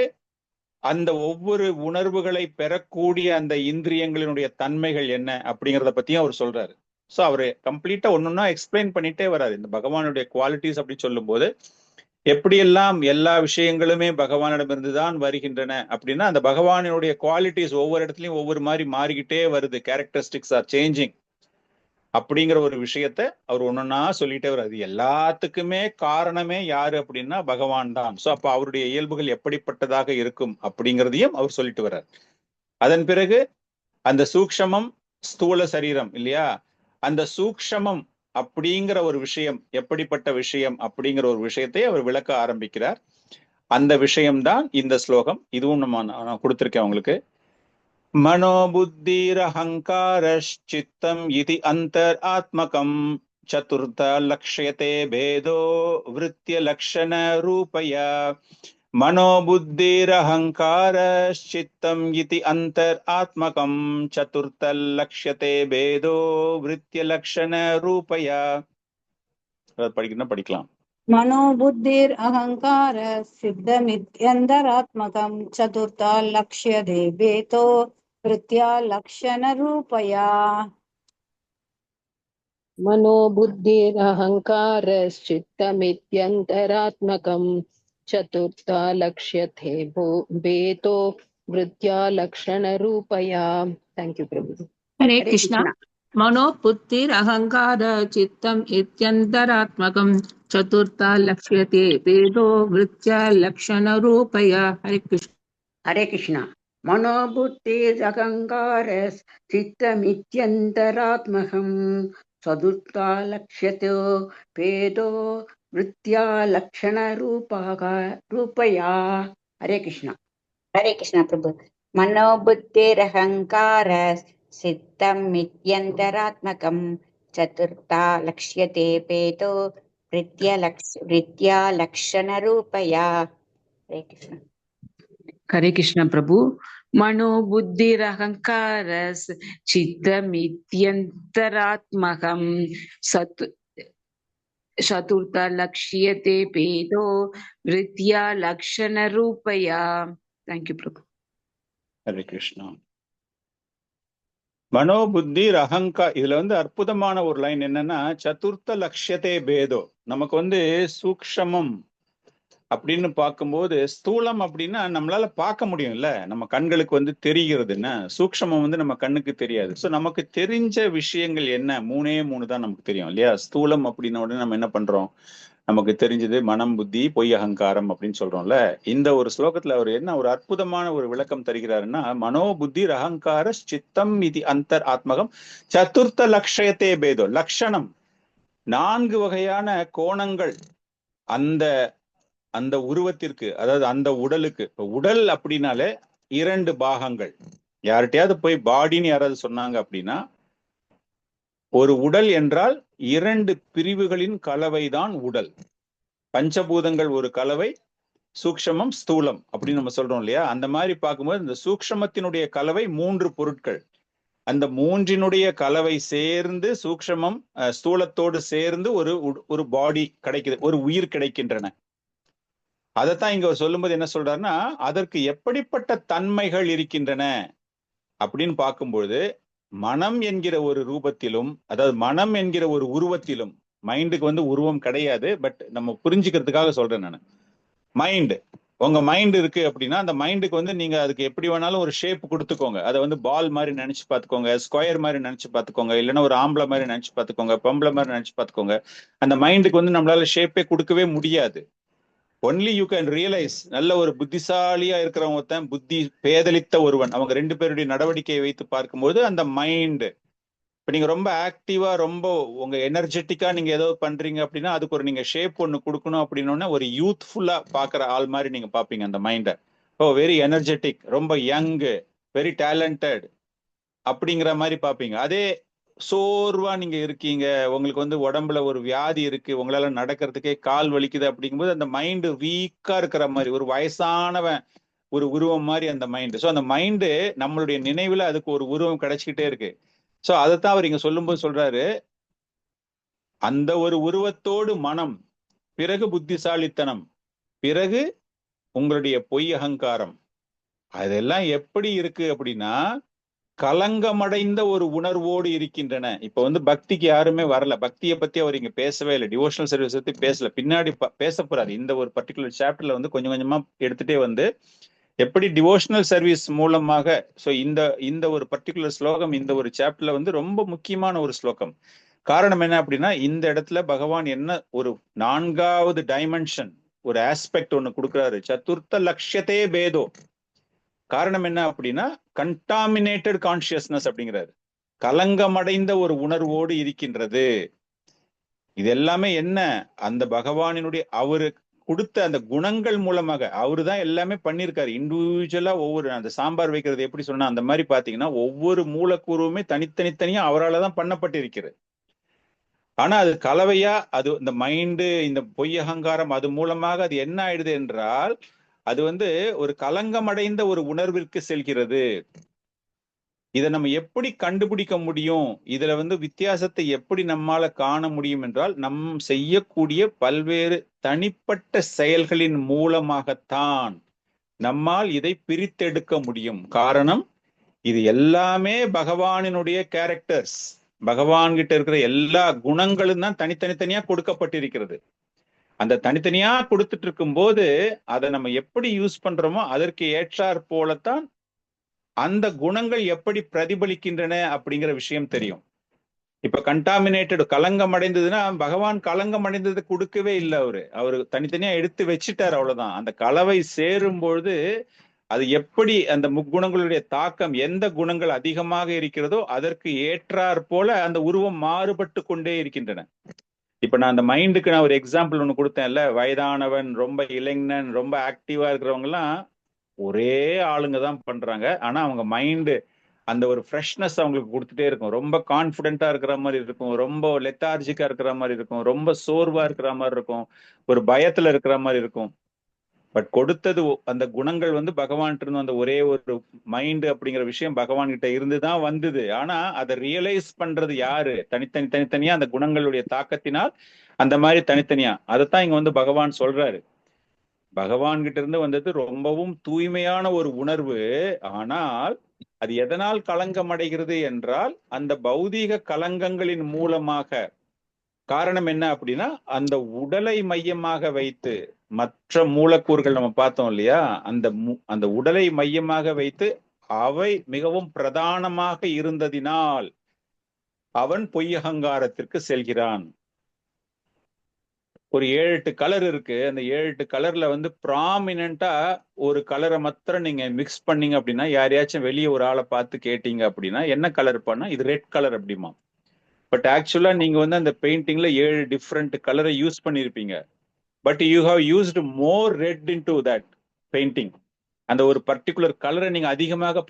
அந்த ஒவ்வொரு உணர்வுகளை பெறக்கூடிய அந்த இந்திரியங்களினுடைய தன்மைகள் என்ன அப்படிங்கிறத பத்தியும் அவர் சொல்றாரு. ஸோ அவரு கம்ப்ளீட்டா ஒன்னொன்னா எக்ஸ்பிளைன் பண்ணிட்டே வராது. இந்த பகவானுடைய குவாலிட்டிஸ் அப்படி சொல்லும் போது எப்படியெல்லாம் எல்லா விஷயங்களுமே பகவானிடமிருந்து தான் வருகின்றன அப்படின்னா, அந்த பகவானுடைய குவாலிட்டிஸ் ஒவ்வொரு இடத்துலயும் ஒவ்வொரு மாதிரி மாறிக்கிட்டே வருது. கேரக்டரிஸ்டிக்ஸ் ஆர் சேஞ்சிங் அப்படிங்கிற ஒரு விஷயத்த அவர் ஒன்னொன்னா சொல்லிட்டே வர்றாரு. எல்லாத்துக்குமே காரணமே யாரு அப்படின்னா பகவான் தான். ஸோ அப்ப அவருடைய இயல்புகள் எப்படிப்பட்டதாக இருக்கும் அப்படிங்கிறதையும் அவர் சொல்லிட்டு வர்றார். அதன் பிறகு அந்த சூக்ஷமம், ஸ்தூல சரீரம் இல்லையா, அந்த சூக்ஷமம் அப்படிங்கிற ஒரு விஷயம் எப்படிப்பட்ட விஷயம் அப்படிங்கிற ஒரு விஷயத்தை அவர் விளக்க ஆரம்பிக்கிறார். அந்த விஷயம்தான் இந்த ஸ்லோகம். இதுவும் நான் கொடுத்திருக்கேன் உங்களுக்கு. மனோபுத்திரஹங்காரச்சித்தம் இதி அந்தர் ஆத்மகம் சதுர்த்த லக்ஷ்யதே பேதோ விருத்திய லக்ஷண ரூபயா. மனோபுத்திரஹங்காரச்சித்தம் இதி அந்தர் ஆத்மகம் சதுர்த்த லக்ஷ்யதே பேதோ விருத்திய லக்ஷண ரூபயா. படிக்கணும், படிக்கலாம். मनोबुद्धिर अहंकार सिद्धमित्यन्तरात्मकं चतुर्था लक्ष्यते भेदो वृत्त्या लक्षण रूपया. मनोबुद्धिरहङ्कारश्चित्तमित्यन्तरात्मकं चतुर्था लक्ष्यते भेदो वृत्त्या लक्षणरूपया. Thank you, Prabhuji. Hare Hare Krishna. मनो बुद्धिर अहंकार चित्तम इत्यन्तरात्मकं चतुर्था लक्ष्यते भेदो वृत्त्या लक्षण रूपया. हरे कृष्ण. हरे कृष्ण. मनोबुद्धिरहङ्कार चित्तमित्यन्तरात्मकं चतुर्था लक्ष्यते भेदो वृत्त्या लक्षणरूपया. हरे कृष्ण. हरे कृष्ण प्रभु. मनोबुद्धिरहंकार सिद्धमित्यन्तरात्मकं चतुर्था लक्ष्यते भेदो वृत्त्या लक्षणरूपया. हरे कृष्ण. हरे कृष्ण प्रभु. मनोबुद्धिरहंकार चित्तमित्यन्तरात्मकं चतुर्था लक्ष्यते भेदो वृत्त्या लक्षणरूपया. Thank you, Prabhu. Hare Krishna. மனோபுத்தி அகங்கா, இதுல வந்து அற்புதமான ஒரு லைன் என்னன்னா, சதுர்த்த லட்சியத்தே பேதோ. நமக்கு வந்து சூக்ஷமம் அப்படின்னு பார்க்கும்போது, ஸ்தூலம் அப்படின்னா நம்மளால பார்க்க முடியும் இல்ல, நம்ம கண்களுக்கு வந்து தெரிகிறதுன்னா, சூக்ஷமம் வந்து நம்ம கண்ணுக்கு தெரியாது. ஸோ நமக்கு தெரிஞ்ச விஷயங்கள் என்ன, 3 தான் நமக்கு தெரியும் இல்லையா. ஸ்தூலம் அப்படின்ன உடனே நம்ம என்ன பண்றோம், நமக்கு தெரிஞ்சது மனம், புத்தி, பொய், அகங்காரம் அப்படின்னு சொல்றோம்ல. இந்த ஒரு ஸ்லோகத்துல அவர் என்ன ஒரு அற்புதமான ஒரு விளக்கம் தருகிறாருன்னா, மனோபுத்தி அகங்கார சித்தம் இது அந்தர் ஆத்மகம் சதுர்த்த லட்சயத்தே பேதோ. லட்சணம் 4 வகையான கோணங்கள் அந்த அந்த உருவத்திற்கு, அதாவது அந்த உடலுக்கு. உடல் அப்படின்னாலே 2 பாகங்கள். யார்கிட்டயாவது போய் பாடின்னு யாராவது சொன்னாங்க அப்படின்னா, ஒரு உடல் என்றால் 2 பிரிவுகளின் கலவைதான் உடல். பஞ்சபூதங்கள் ஒரு கலவை, சூக்ஷமம், ஸ்தூலம் அப்படின்னு நம்ம சொல்றோம் இல்லையா. அந்த மாதிரி பார்க்கும்போது இந்த சூக்ஷமத்தினுடைய கலவை 3 பொருட்கள். அந்த 3னுடைய கலவை சேர்ந்து சூக்ஷமம் ஸ்தூலத்தோடு சேர்ந்து ஒரு பாடி கிடைக்குது, ஒரு உயிர் கிடைக்கின்றன. அதைத்தான் இங்க சொல்லும்போது என்ன சொல்றாருன்னா, அதற்கு எப்படிப்பட்ட தன்மைகள் இருக்கின்றன அப்படின்னு பார்க்கும்பொழுது, மனம் என்கிற ஒரு ரூபத்திலும், அதாவது மனம் என்கிற ஒரு உருவத்திலும், மைண்டுக்கு வந்து உருவம் கிடையாது, பட் நம்ம புரிஞ்சுக்கிறதுக்காக சொல்றேன் நான். மைண்ட் உங்க மைண்ட் இருக்கு அப்படின்னா அந்த மைண்டுக்கு வந்து நீங்க அதுக்கு எப்படி வேணாலும் ஒரு ஷேப் கொடுத்துக்கோங்க. அதை வந்து பால் மாதிரி நினைச்சு பார்த்துக்கோங்க, ஸ்கொயர் மாதிரி நினைச்சு பார்த்துக்கோங்க, இல்லைன்னா ஒரு ஆம்பளை மாதிரி நினைச்சு பார்த்துக்கோங்க, பொம்பளை மாதிரி நினைச்சு பார்த்துக்கோங்க. அந்த மைண்டுக்கு வந்து நம்மளால ஷேப்பே கொடுக்கவே முடியாது. Only you can realise. நல்ல ஒரு புத்திசாலியா இருக்கிறவங்க, புத்தி பேதலித்த ஒருவன், அவங்க 2 பேருடைய நடவடிக்கையை வைத்து பார்க்கும்போது அந்த மைண்ட், இப்ப நீங்க ரொம்ப ஆக்டிவா ரொம்ப உங்க எனர்ஜெட்டிக்கா நீங்க ஏதோ பண்றீங்க அப்படின்னா அதுக்கு ஒரு நீங்க ஷேப் ஒண்ணு கொடுக்கணும் அப்படின்னா ஒரு யூத்ஃபுல்லா பாக்குற ஆள் மாதிரி நீங்க பாப்பீங்க அந்த மைண்டை. ஓ வெரி எனர்ஜெட்டிக், ரொம்ப யங், வெரி டேலண்டட் அப்படிங்கிற மாதிரி பாப்பீங்க. அதே சோர்வா நீங்க இருக்கீங்க, உங்களுக்கு வந்து உடம்புல ஒரு வியாதி இருக்கு, உங்களால நடக்கிறதுக்கே கால் வலிக்குது அப்படிங்கும்போது அந்த மைண்டு வீக்கா இருக்கிற மாதிரி ஒரு வயசானவன் ஒரு உருவம் மாதிரி அந்த மைண்டு. ஸோ அந்த மைண்டு நம்மளுடைய நினைவுல அதுக்கு ஒரு உருவம் கிடைச்சிக்கிட்டே இருக்கு. ஸோ அதைத்தான் அவர் இங்க சொல்லும்போது சொல்றாரு, அந்த ஒரு உருவத்தோடு மனம், பிறகு புத்திசாலித்தனம், பிறகு உங்களுடைய பொய் அகங்காரம். அதெல்லாம் எப்படி இருக்கு அப்படின்னா கலங்கமடைந்த ஒரு உணர்வோடு இருக்கின்றன. இப்ப வந்து பக்திக்கு யாருமே வரல, பக்தியை பத்தி அவர் இங்க பேசவே இல்லை, டிவோஷனல் சர்வீஸ் பத்தி பேசல, பின்னாடி பேச போறாரு. இந்த ஒரு பர்டிகுலர் சாப்டர்ல வந்து கொஞ்சம் கொஞ்சமா எடுத்துட்டே வந்து எப்படி டிவோஷனல் சர்வீஸ் மூலமாக. ஸோ இந்த ஒரு பர்டிகுலர் ஸ்லோகம் இந்த ஒரு சாப்டர்ல வந்து ரொம்ப முக்கியமான ஒரு ஸ்லோகம். காரணம் என்ன அப்படின்னா இந்த இடத்துல பகவான் என்ன ஒரு 4வது டைமென்ஷன், ஒரு ஆஸ்பெக்ட் ஒண்ணு கொடுக்குறாரு, சதுர்த்த லட்சியத்தே பேதோ. காரணம் என்ன அப்படின்னா கண்டாமினேட்டட் கான்சியஸ்னஸ் அப்படிங்கிறாரு, கலங்கமடைந்த ஒரு உணர்வோடு இருக்கின்றது. இது எல்லாமே என்ன, அந்த பகவானினுடைய அவரு கொடுத்த அந்த குணங்கள் மூலமாக அவரு தான் எல்லாமே பண்ணியிருக்காரு. இண்டிவிஜுவலா ஒவ்வொரு அந்த சாம்பார் வைக்கிறது எப்படி சொன்னா அந்த மாதிரி பாத்தீங்கன்னா ஒவ்வொரு மூலக்கூறுமே தனித்தனித்தனியா அவரால் தான் பண்ணப்பட்டிருக்கிறது. ஆனா அது கலவையா அது இந்த மைண்டு, இந்த பொய் அகங்காரம், அது மூலமாக அது என்ன ஆயிடுது என்றால் அது வந்து ஒரு கலங்கமடைந்த ஒரு உணர்விற்கு செல்கிறது. இதை நம்ம எப்படி கண்டுபிடிக்க முடியும், இதுல வந்து வித்தியாசத்தை எப்படி நம்மால காண முடியும் என்றால் நம் செய்யக்கூடிய பல்வேறு தனிப்பட்ட செயல்களின் மூலமாகத்தான் நம்மால் இதை பிரித்தெடுக்க முடியும். காரணம் இது எல்லாமே பகவானினுடைய கேரக்டர்ஸ், பகவான் கிட்ட இருக்கிற எல்லா குணங்களும் தான் தனித்தனித்தனியா கொடுக்கப்பட்டிருக்கிறது. அந்த தனித்தனியா கொடுத்துட்டு இருக்கும் போது அதை நம்ம எப்படி யூஸ் பண்றோமோ அதற்கு ஏற்றாற் போலத்தான் அந்த குணங்கள் எப்படி பிரதிபலிக்கின்றன அப்படிங்கிற விஷயம் தெரியும். இப்ப கண்டாமினேட்டட் கலங்கம் அடைந்ததுன்னா பகவான் கலங்கம் அடைந்தது கொடுக்கவே இல்லை, அவரு தனித்தனியா எடுத்து வச்சுட்டார், அவ்வளவுதான். அந்த கலவை சேரும் பொழுது அது எப்படி அந்த முக்குணங்களுடைய தாக்கம், எந்த குணங்கள் அதிகமாக இருக்கிறதோ அதற்கு ஏற்றாற் போல அந்த உருவம் மாறுபட்டு கொண்டே இருக்கின்றன. இப்ப நான் அந்த மைண்டுக்கு நான் ஒரு எக்ஸாம்பிள் ஒண்ணு கொடுத்தேன்ல, வயதானவன், ரொம்ப இளைஞன், ரொம்ப ஆக்டிவா இருக்கிறவங்க எல்லாம் ஒரே ஆளுங்க தான் பண்றாங்க. ஆனா அவங்க மைண்டு அந்த ஒரு ஃப்ரெஷ்னஸ் அவங்களுக்கு கொடுத்துட்டே இருக்கும். ரொம்ப கான்பிடென்டா இருக்கிற மாதிரி இருக்கும், ரொம்ப லெத்தார்ஜிக்கா இருக்கிற மாதிரி இருக்கும், ரொம்ப சோர்வா இருக்கிற மாதிரி இருக்கும், ஒரு பயத்துல இருக்கிற மாதிரி இருக்கும். பட் கொடுத்தது அந்த குணங்கள் வந்து பகவான் இருந்து அந்த ஒரே ஒரு மைண்டு அப்படிங்கிற விஷயம் பகவான் கிட்ட இருந்துதான் வந்தது. ஆனா அதை ரியலைஸ் பண்றது யாரு, தனித்தனியா அந்த குணங்களுடைய தாக்கத்தினால் அந்த மாதிரி தனித்தனியா. அதைத்தான் இங்க வந்து பகவான் சொல்றாரு. பகவான் கிட்ட இருந்து வந்தது ரொம்பவும் தூய்மையான ஒரு உணர்வு. ஆனால் அது எதனால் களங்கம் அடைகிறது என்றால் அந்த பௌதீக கலங்கங்களின் மூலமாக. காரணம் என்ன அப்படின்னா அந்த உடலை மையமாக வைத்து மற்ற மூலக்கூறுகள் நம்ம பார்த்தோம் இல்லையா, அந்த உடலை மையமாக வைத்து அவை மிகவும் பிரதானமாக இருந்ததினால் அவன் பொய் அகங்காரத்திற்கு செல்கிறான். ஒரு 7-8 கலர் இருக்கு, அந்த 7-8 கலர்ல வந்து ப்ராமினென்ட்டா ஒரு கலரை மாத்திரம் நீங்க மிக்ஸ் பண்ணீங்க அப்படின்னா, யாரையாச்சும் வெளியே ஒரு ஆளை பார்த்து கேட்டீங்க அப்படின்னா என்ன கலர் பண்ணா இது ரெட் கலர் அப்படிமா. பட் ஆக்சுவலா நீங்க வந்து அந்த பெயிண்டிங்ல 7 டிஃப்ரெண்ட் கலரை யூஸ் பண்ணிருப்பீங்க. But you have used more red into that painting. அந்த ஒரு பர்டிகுலர் கலரை நீங்க அதிகமாக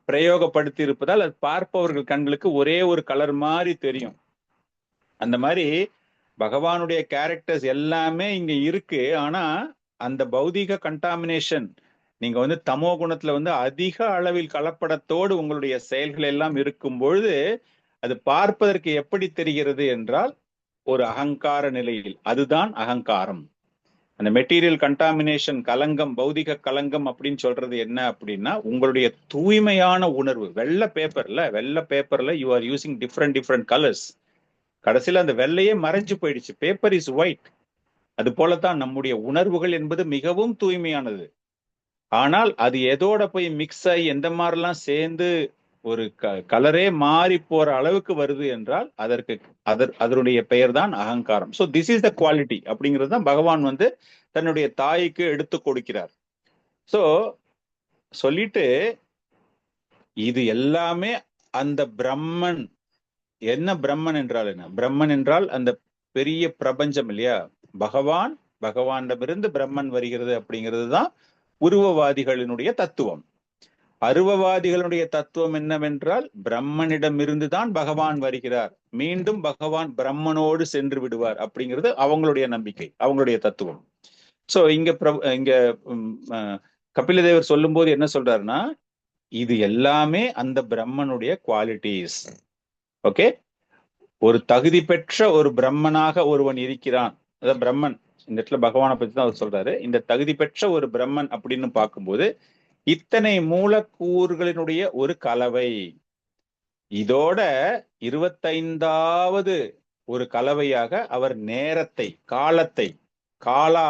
பிரயோகப்படுத்தி இருப்பதால் அது பார்ப்பவர்கள் கண்களுக்கு ஒரே ஒரு கலர் மாதிரி தெரியும். அந்த மாதிரி பகவானுடைய கேரக்டர்ஸ் எல்லாமே இங்க இருக்கு. ஆனா அந்த பௌதீக கண்டாமினேஷன், நீங்க வந்து தமோ குணத்துல வந்து அதிக அளவில் கலப்படத்தோடு உங்களுடைய செயல்கள் எல்லாம் இருக்கும் பொழுது அது பார்ப்பதற்கு எப்படி தெரிகிறது என்றால் ஒரு அகங்கார நிலையில். அதுதான் அகங்காரம். அந்த மெட்டீரியல் கண்டாமினேஷன், கலங்கம், பௌதிக கலங்கம் அப்படின்னு சொல்றது என்ன அப்படின்னா உங்களுடைய தூய்மையான உணர்வு. வெள்ளை பேப்பர்ல you are using different colours. கடைசியில் அந்த வெள்ளையே மறைஞ்சு போயிடுச்சு, பேப்பர் இஸ் ஒயிட். அது போலத்தான் நம்முடைய உணர்வுகள் என்பது மிகவும் தூய்மையானது. ஆனால் அது எதோட போய் மிக்ஸ் ஆகி எந்த மாதிரிலாம் சேர்ந்து ஒரு கலரே மாறி போற அளவுக்கு வருது என்றால் அதனுடைய பெயர் தான் அகங்காரம். So this is the quality அப்படிங்கிறது தான் பகவான் வந்து தன்னுடைய தாய்க்கு எடுத்து கொடுக்கிறார். ஸோ சொல்லிட்டு இது எல்லாமே அந்த பிரம்மன். என்ன பிரம்மன் என்றால் என்ன? பிரம்மன் என்றால் அந்த பெரிய பிரபஞ்சம் இல்லையா? பகவானிடமிருந்து பிரம்மன் வருகிறது அப்படிங்கிறது தான் உருவவாதிகளினுடைய தத்துவம். அருவவாதிகளுடைய தத்துவம் என்னவென்றால் பிரம்மனிடமிருந்து தான் பகவான் வருகிறார், மீண்டும் பகவான் பிரம்மனோடு சென்று விடுவார் அப்படிங்கிறது அவங்களுடைய நம்பிக்கை, அவங்களுடைய தத்துவம். சோ இங்க கபிலதேவர் சொல்லும் போது என்ன சொல்றாருன்னா, இது எல்லாமே அந்த பிரம்மனுடைய குவாலிட்டிஸ். ஓகே, ஒரு தகுதி பெற்ற ஒரு பிரம்மனாக ஒருவன் இருக்கிறான். அதான் பிரம்மன். இந்த இடத்துல பகவானை பத்தி தான் அவர் சொல்றாரு. இந்த தகுதி பெற்ற ஒரு பிரம்மன் அப்படின்னு பார்க்கும்போது இத்தனை மூலக்கூறுகளினுடைய ஒரு கலவை, இதோட 25வது ஒரு கலவையாக அவர் நேரத்தை, காலத்தை, காலா,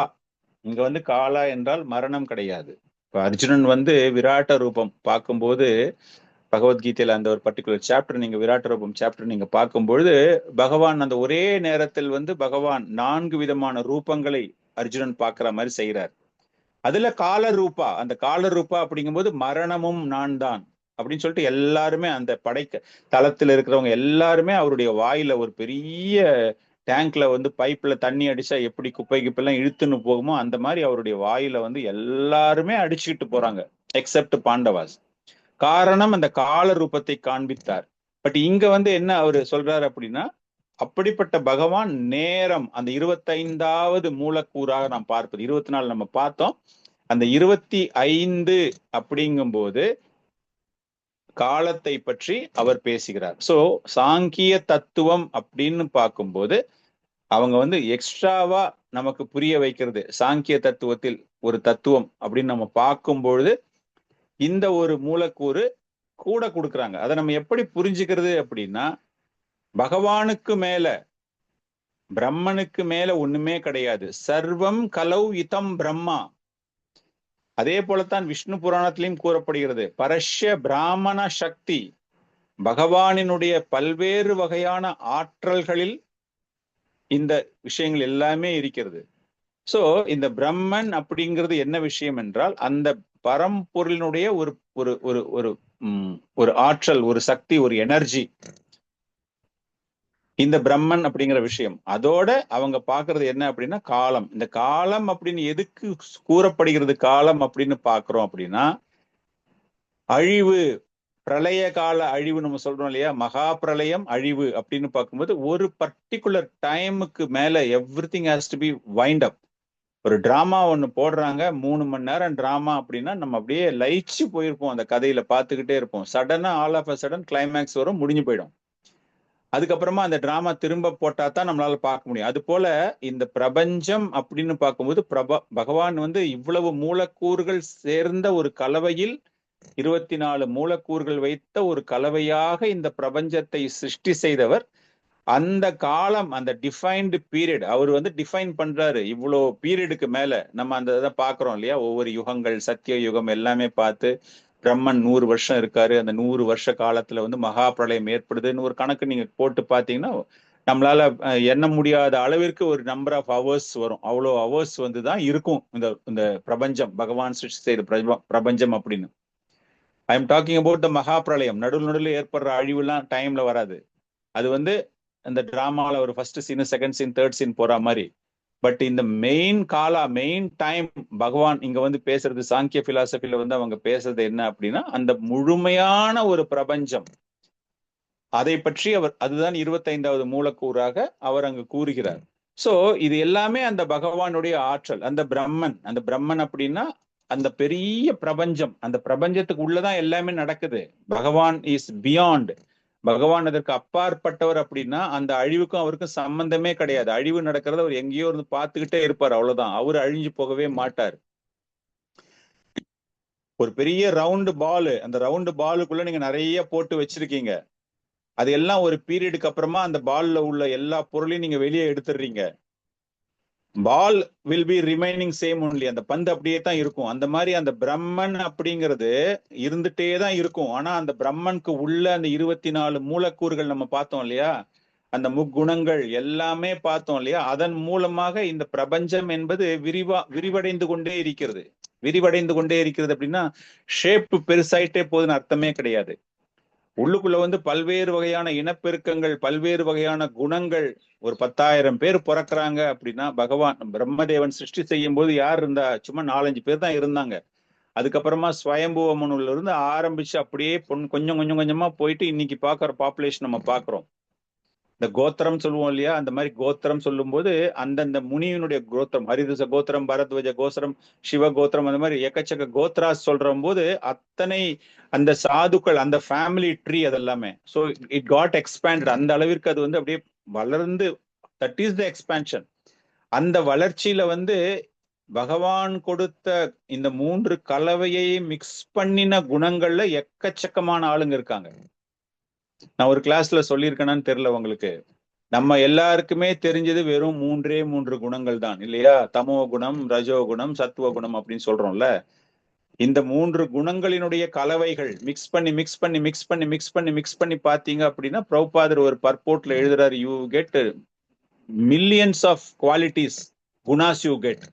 இங்க வந்து காலா என்றால் மரணம் கிடையாது. இப்ப அர்ஜுனன் வந்து விராட்ட ரூபம் பார்க்கும்போது பகவத்கீதையில அந்த ஒரு பர்டிகுலர் சாப்டர், நீங்க விராட்ட ரூபம் சாப்டர் நீங்க பார்க்கும்பொழுது பகவான் அந்த ஒரே நேரத்தில் வந்து பகவான் 4 விதமான ரூபங்களை அர்ஜுனன் பார்க்கிற மாதிரி செய்யறார். அதுல கால ரூபா, அந்த கால ரூபா அப்படிங்கும்போது மரணமும் நான் தான் அப்படின்னு சொல்லிட்டு எல்லாருமே அந்த படைக்க தளத்துல இருக்கிறவங்க எல்லாருமே அவருடைய வாயில ஒரு பெரிய டேங்க்ல வந்து பைப்ல தண்ணி அடிச்சா எப்படி குப்பை கிப்பெல்லாம் இழுத்துன்னு போகுமோ அந்த மாதிரி அவருடைய வாயில வந்து எல்லாருமே அடிச்சுக்கிட்டு போறாங்க, எக்ஸப்ட் பாண்டவாஸ். காரணம் அந்த கால ரூபத்தை காண்பித்தார். பட் இங்க வந்து என்ன அவரு சொல்றாரு அப்படின்னா, அப்படிப்பட்ட பகவான் நேரம், அந்த 25வது மூலக்கூறாக நாம் பார்ப்பது. 24 நம்ம பார்த்தோம். அந்த 25 அப்படிங்கும்போது காலத்தை பற்றி அவர் பேசுகிறார். சோ சாங்கிய தத்துவம் அப்படின்னு பார்க்கும்போது அவங்க வந்து எக்ஸ்ட்ராவா நமக்கு புரிய வைக்கிறது. சாங்கிய தத்துவத்தில் ஒரு தத்துவம் அப்படின்னு நம்ம பார்க்கும்பொழுது இந்த ஒரு மூலக்கூறு கூட கொடுக்குறாங்க. அதை நம்ம எப்படி புரிஞ்சுக்கிறது அப்படின்னா, பகவானுக்கு மேல, பிரம்மனுக்கு மேல ஒண்ணுமே கிடையாது. சர்வம் கலௌ இதம் பிரம்மா. அதே போலத்தான் விஷ்ணு புராணத்திலையும் கூறப்படுகிறது, பரஷ்ய பிராமண சக்தி. பகவானினுடைய பல்வேறு வகையான ஆற்றல்களில் இந்த விஷயங்கள் எல்லாமே இருக்கிறது. சோ இந்த பிரம்மன் அப்படிங்கிறது என்ன விஷயம் என்றால், அந்த பரம்பொருளினுடைய ஒரு ஒரு ஒரு ஒரு ஒரு ஆற்றல், ஒரு சக்தி, ஒரு எனர்ஜி இந்த பிரம்மன் அப்படிங்கிற விஷயம். அதோட அவங்க பாக்குறது என்ன அப்படின்னா காலம். இந்த காலம் அப்படின்னு எதுக்கு கூறப்படுகிறது காலம் அப்படின்னு பாக்குறோம் அப்படின்னா, அழிவு, பிரளய கால அழிவு நம்ம சொல்றோம் இல்லையா, மகா பிரளயம் அழிவு அப்படின்னு பார்க்கும்போது ஒரு பர்டிகுலர் டைமுக்கு மேல everything has to be wind up. ஒரு டிராமா ஒண்ணு போடுறாங்க, 3 மணி நேரம் டிராமா அப்படின்னா நம்ம அப்படியே லயிச்சு போயிருப்போம், அந்த கதையில பார்த்துக்கிட்டே இருப்போம். சடனா all of a sudden climax வரும், முடிஞ்சு போயிடும். அதுக்கப்புறமா அந்த டிராமா திரும்ப போட்டா தான் நம்மளால பார்க்க முடியும். அது போல இந்த பிரபஞ்சம் அப்படின்னு பார்க்கும்போது பகவான் வந்து இவ்வளவு மூலக்கூறுகள் சேர்ந்த ஒரு கலவையில் 24 மூலக்கூறுகள் வைத்த ஒரு கலவையாக இந்த பிரபஞ்சத்தை சிருஷ்டி செய்தவர். அந்த காலம், அந்த டிஃபைன்டு பீரியட் அவர் வந்து டிஃபைன் பண்றாரு. இவ்வளோ பீரியடுக்கு மேல நம்ம அந்த இதை பாக்குறோம் இல்லையா, ஒவ்வொரு யுகங்கள், சத்திய யுகம் எல்லாமே பார்த்து பிரம்மன் 100 வருஷம் இருக்காரு. அந்த 100 வருஷ காலத்துல வந்து மகா பிரளயம் ஏற்படுதுன்னு ஒரு கணக்கு நீங்க போட்டு பாத்தீங்கன்னா நம்மளால எண்ண முடியாத அளவிற்கு ஒரு நம்பர் ஆஃப் ஹவர்ஸ் வரும். அவ்வளோ ஹவர்ஸ் வந்து தான் இருக்கும் இந்த பிரபஞ்சம், பகவான் சிருஷ்டி செய்த பிரபஞ்சம் அப்படின்னு. I am talking about the மகா பிரளயம். நடுவில் ஏற்படுற அழிவுலாம் டைம்ல வராது. அது வந்து அந்த டிராமால ஒரு first scene, second scene, third scene போற மாதிரி. பட் இந்த மெயின் டைம் பகவான் இங்க வந்து பேசுறது, சாங்கிய பிலாசபில வந்து அவங்க பேசுறது என்ன அப்படின்னா, அந்த முழுமையான ஒரு பிரபஞ்சம், அதை பற்றி அவர், அதுதான் 25வது மூலக்கூறாக அவர் அங்கு கூறுகிறார். சோ இது எல்லாமே அந்த பகவானுடைய ஆற்றல். அந்த பிரம்மன் அப்படின்னா அந்த பெரிய பிரபஞ்சம், அந்த பிரபஞ்சத்துக்கு உள்ளதான் எல்லாமே நடக்குது. பகவான் இஸ் பியாண்ட். பகவான் அதற்கு அப்பாற்பட்டவர் அப்படின்னா அந்த அழிவுக்கும் அவருக்கும் சம்பந்தமே கிடையாது. அழிவு நடக்கிறத அவர் எங்கேயோ இருந்து பார்த்துக்கிட்டே இருப்பார், அவ்வளவுதான். அவர் அழிஞ்சு போகவே மாட்டார். ஒரு பெரிய ரவுண்டு பால், அந்த ரவுண்டு பாலுக்குள்ள நீங்க நிறைய போட்டு வச்சிருக்கீங்க. அது எல்லாம் ஒரு பீரியடுக்கு அப்புறமா அந்த பால்ல உள்ள எல்லா பொருளையும் நீங்க வெளியே எடுத்துடுறீங்க. Ball will be remaining same only. அந்த பந்து அப்படியே தான் இருக்கும். அந்த மாதிரி அந்த பிரம்மன் அப்படிங்கிறது இருந்துட்டே தான் இருக்கும். ஆனா அந்த பிரம்மனுக்கு உள்ள அந்த 24 மூலக்கூறுகள் நம்ம பார்த்தோம் இல்லையா, அந்த முக்குணங்கள் எல்லாமே பார்த்தோம் இல்லையா, அதன் மூலமாக இந்த பிரபஞ்சம் என்பது விரிவடைந்து கொண்டே இருக்கிறது. விரிவடைந்து கொண்டே இருக்கிறது அப்படின்னா ஷேப் பெருசாயிட்டே போகுதுன்னு அர்த்தமே கிடையாது. உள்ளுக்குள்ள வந்து பல்வேறு வகையான இனப்பெருக்கங்கள், பல்வேறு வகையான குணங்கள். ஒரு 10,000 பேர் பிறக்கிறாங்க அப்படின்னா, பகவான் பிரம்மதேவன் சிருஷ்டி செய்யும் போது யார் இருந்தா? சும்மா 4-5 பேர் தான் இருந்தாங்க. அதுக்கப்புறமா ஸ்வயம்புவ மனுல இருந்து ஆரம்பிச்சு அப்படியே கொஞ்சம் கொஞ்சம் கொஞ்சமா போயிட்டு இன்னைக்கு பாக்குற பாப்புலேஷன் நம்ம பாக்குறோம். இந்த கோத்திரம் சொல்லுவோம் இல்லையா, அந்த மாதிரி கோத்திரம் சொல்லும் போது அந்தந்த முனியினுடைய கோத்திரம், ஹரிதுச கோத்திரம், பரத்வஜ கோத்திரம், சிவ கோத்திரம், அந்த மாதிரி எக்கச்சக்க கோத்ராஸ் சொல்ற போது அத்தனை அந்த சாதுக்கள், அந்த ஃபேமிலி ட்ரீ அதெல்லாமே. So it got expanded. அந்த அளவிற்கு அது வந்து அப்படியே வளர்ந்து, தட் இஸ் த எக்ஸ்பேன்ஷன். அந்த வளர்ச்சியில வந்து பகவான் கொடுத்த இந்த 3 கலவையை மிக்ஸ் பண்ணின குணங்கள்ல எக்கச்சக்கமான ஆளுங்க இருக்காங்க. நான் ஒரு கிளாஸ்ல சொல்லியிருக்கேனான்னு தெரியல உங்களுக்கு. நம்ம எல்லாருக்குமே தெரிஞ்சது வெறும் 3 குணங்கள் தான் இல்லையா? தமோ குணம், ரஜோ குணம், சத்துவ குணம் அப்படின்னு சொல்றோம்ல. இந்த 3 குணங்களினுடைய கலவைகள் மிக்ஸ் பண்ணி பாத்தீங்க அப்படின்னா, பிரபுபாதர் ஒரு பர்போர்ட்ல எழுதுறாரு, you get millions of qualities, குணாஸ் யூ கெட்.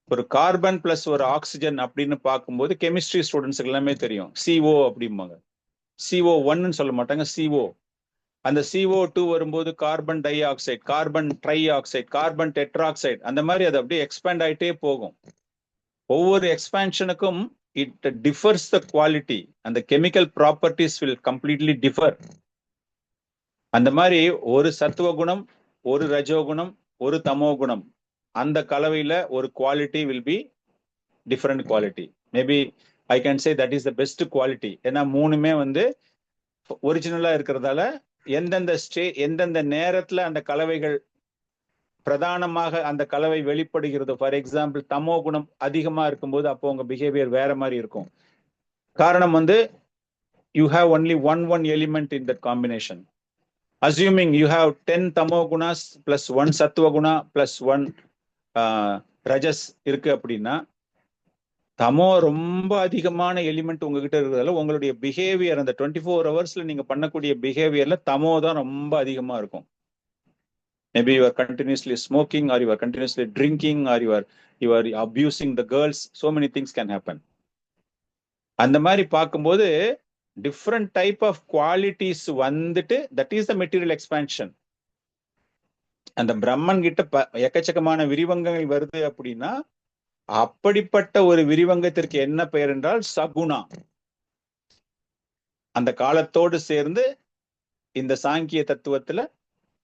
ஒரு கார்பன் பிளஸ் ஒரு ஆக்சிஜன் அப்படின்னு பார்க்கும்போது கெமிஸ்ட்ரி ஸ்டூடெண்ட்ஸுக்கு எல்லாமே தெரியும், CO அப்படிம்பாங்க. CO1 சொல்ல மாட்டாங்க, CO. அந்த CO2 வரும்போது carbon di oxide, carbon try oxide, carbon tetroxide, அந்த மாதிரி அது அப்படியே எக்ஸ்பேண்ட் ஆயிட்டே போகும். ஒவ்வொரு எக்ஸ்பேன்ஷனுக்கும் இட் டிஃபர்ஸ் த குவாலிட்டி, அந்த chemical properties will completely differ. அந்த மாதிரி ஒரு சத்துவ குணம், ஒரு ரஜோகுணம், ஒரு தமோ குணம், அந்த கலவையில ஒரு quality will be different quality. Maybe I can say that is the best quality. ஏன்னா 3மே வந்து ஒரிஜினலா இருக்கிறதால எந்தெந்த நேரத்துல அந்த கலவைகள் பிரதானமாக அந்த கலவை வெளிப்படுகிறது. ஃபார் எக்ஸாம்பிள், தமோ குணம் அதிகமா இருக்கும்போது அப்போ உங்க பிஹேவியர் வேற மாதிரி இருக்கும். காரணம் வந்து you have only one element in that combination. Assuming you have 10 தமோ குணாஸ் பிளஸ் 1 சத்துவ குணா பிளஸ் 1 ரஜஸ் இருக்கு அப்படின்னா, தமோ ரொம்ப அதிகமான எலிமெண்ட் உங்ககிட்ட இருக்கிறதால உங்களுடைய பிஹேவியர் அந்த 24 ஹவர்ஸ்ல நீங்க பண்ணக்கூடிய பிஹேவியர்ல தமோ தான் ரொம்ப அதிகமா இருக்கும். Maybe you are continuously smoking, or you are continuously drinking, or you are abusing the girls. So many things can happen. அந்த மாதிரி பார்க்கும்போது டிஃப்ரெண்ட் டைப் ஆஃப் குவாலிட்டிஸ் வந்துட்டு, that is the material expansion. அந்த பிரம்மன் கிட்ட எக்கச்சக்கமான விரிவங்கங்கள் வருது அப்படின்னா, அப்படிப்பட்ட ஒரு விரிவங்கத்திற்கு என்ன பெயர் என்றால் சகுணா. அந்த காலத்தோடு சேர்ந்து இந்த சாங்கிய தத்துவத்துல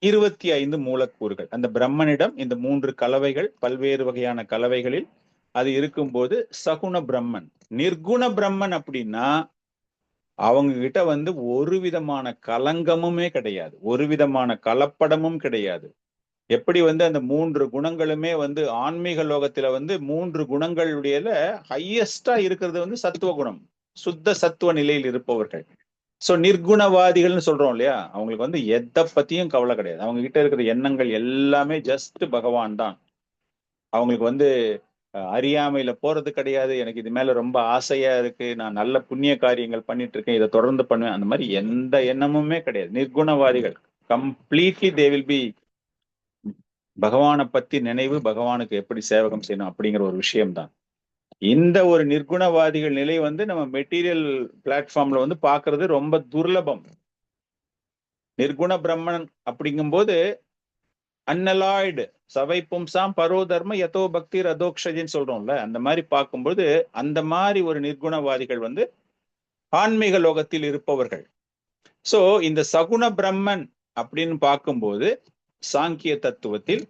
25 மூலக்கூறுகள், அந்த பிரம்மனிடம் இந்த 3 கலவைகள், பல்வேறு வகையான கலவைகளில் அது இருக்கும்போது சகுண பிரம்மன். நிர்குண பிரம்மன் அப்படின்னா அவங்க கிட்ட வந்து ஒரு விதமான கலங்கமுமே கிடையாது, ஒரு விதமான கலப்படமும் கிடையாது. எப்படி வந்து அந்த 3 குணங்களுமே வந்து ஆன்மீக லோகத்துல வந்து 3 குணங்களுடைய ஹையஸ்டா இருக்கிறது வந்து சத்துவ குணம், சுத்த சத்துவ நிலையில் இருப்பவர்கள். சோ நிர்குணவாதிகள்னு சொல்றோம் இல்லையா, அவங்களுக்கு வந்து எதை பத்தியும் கவலை கிடையாது. அவங்க கிட்ட இருக்கிற எண்ணங்கள் எல்லாமே ஜஸ்ட் பகவான் தான். அவங்களுக்கு வந்து அறியாமையில போறது கிடையாது, எனக்கு இது மேல ரொம்ப ஆசையா இருக்கு, நான் நல்ல புண்ணிய காரியங்கள் பண்ணிட்டு இருக்கேன், இதை தொடர்ந்து பண்ணுவேன், அந்த மாதிரி எந்த எண்ணமுமே கிடையாது. நிர்குணவாதிகள் கம்ப்ளீட்லி தே வில் பி பகவானை பத்தி நினைவு, பகவானுக்கு எப்படி சேவகம் செய்யணும் அப்படிங்கிற ஒரு விஷயம்தான். இந்த ஒரு நிர்குணவாதிகள் நிலை வந்து நம்ம மெட்டீரியல் பிளாட்ஃபார்ம்ல வந்து பாக்குறது ரொம்ப துர்லபம். நிர்குண பிரம்மன் அப்படிங்கும்போது அன்னலாய்டு சவை பும்சாம் பரோதர்ம யதோ பக்தி ரதோக்ஷஜின்னு சொல்றோம்ல, அந்த மாதிரி பார்க்கும்போது அந்த மாதிரி ஒரு நிர்குணவாதிகள் வந்து ஆன்மீக லோகத்தில் இருப்பவர்கள். சோ இந்த சகுண பிரம்மன் அப்படின்னு பார்க்கும்போது சாங்கிய தத்துவத்தில்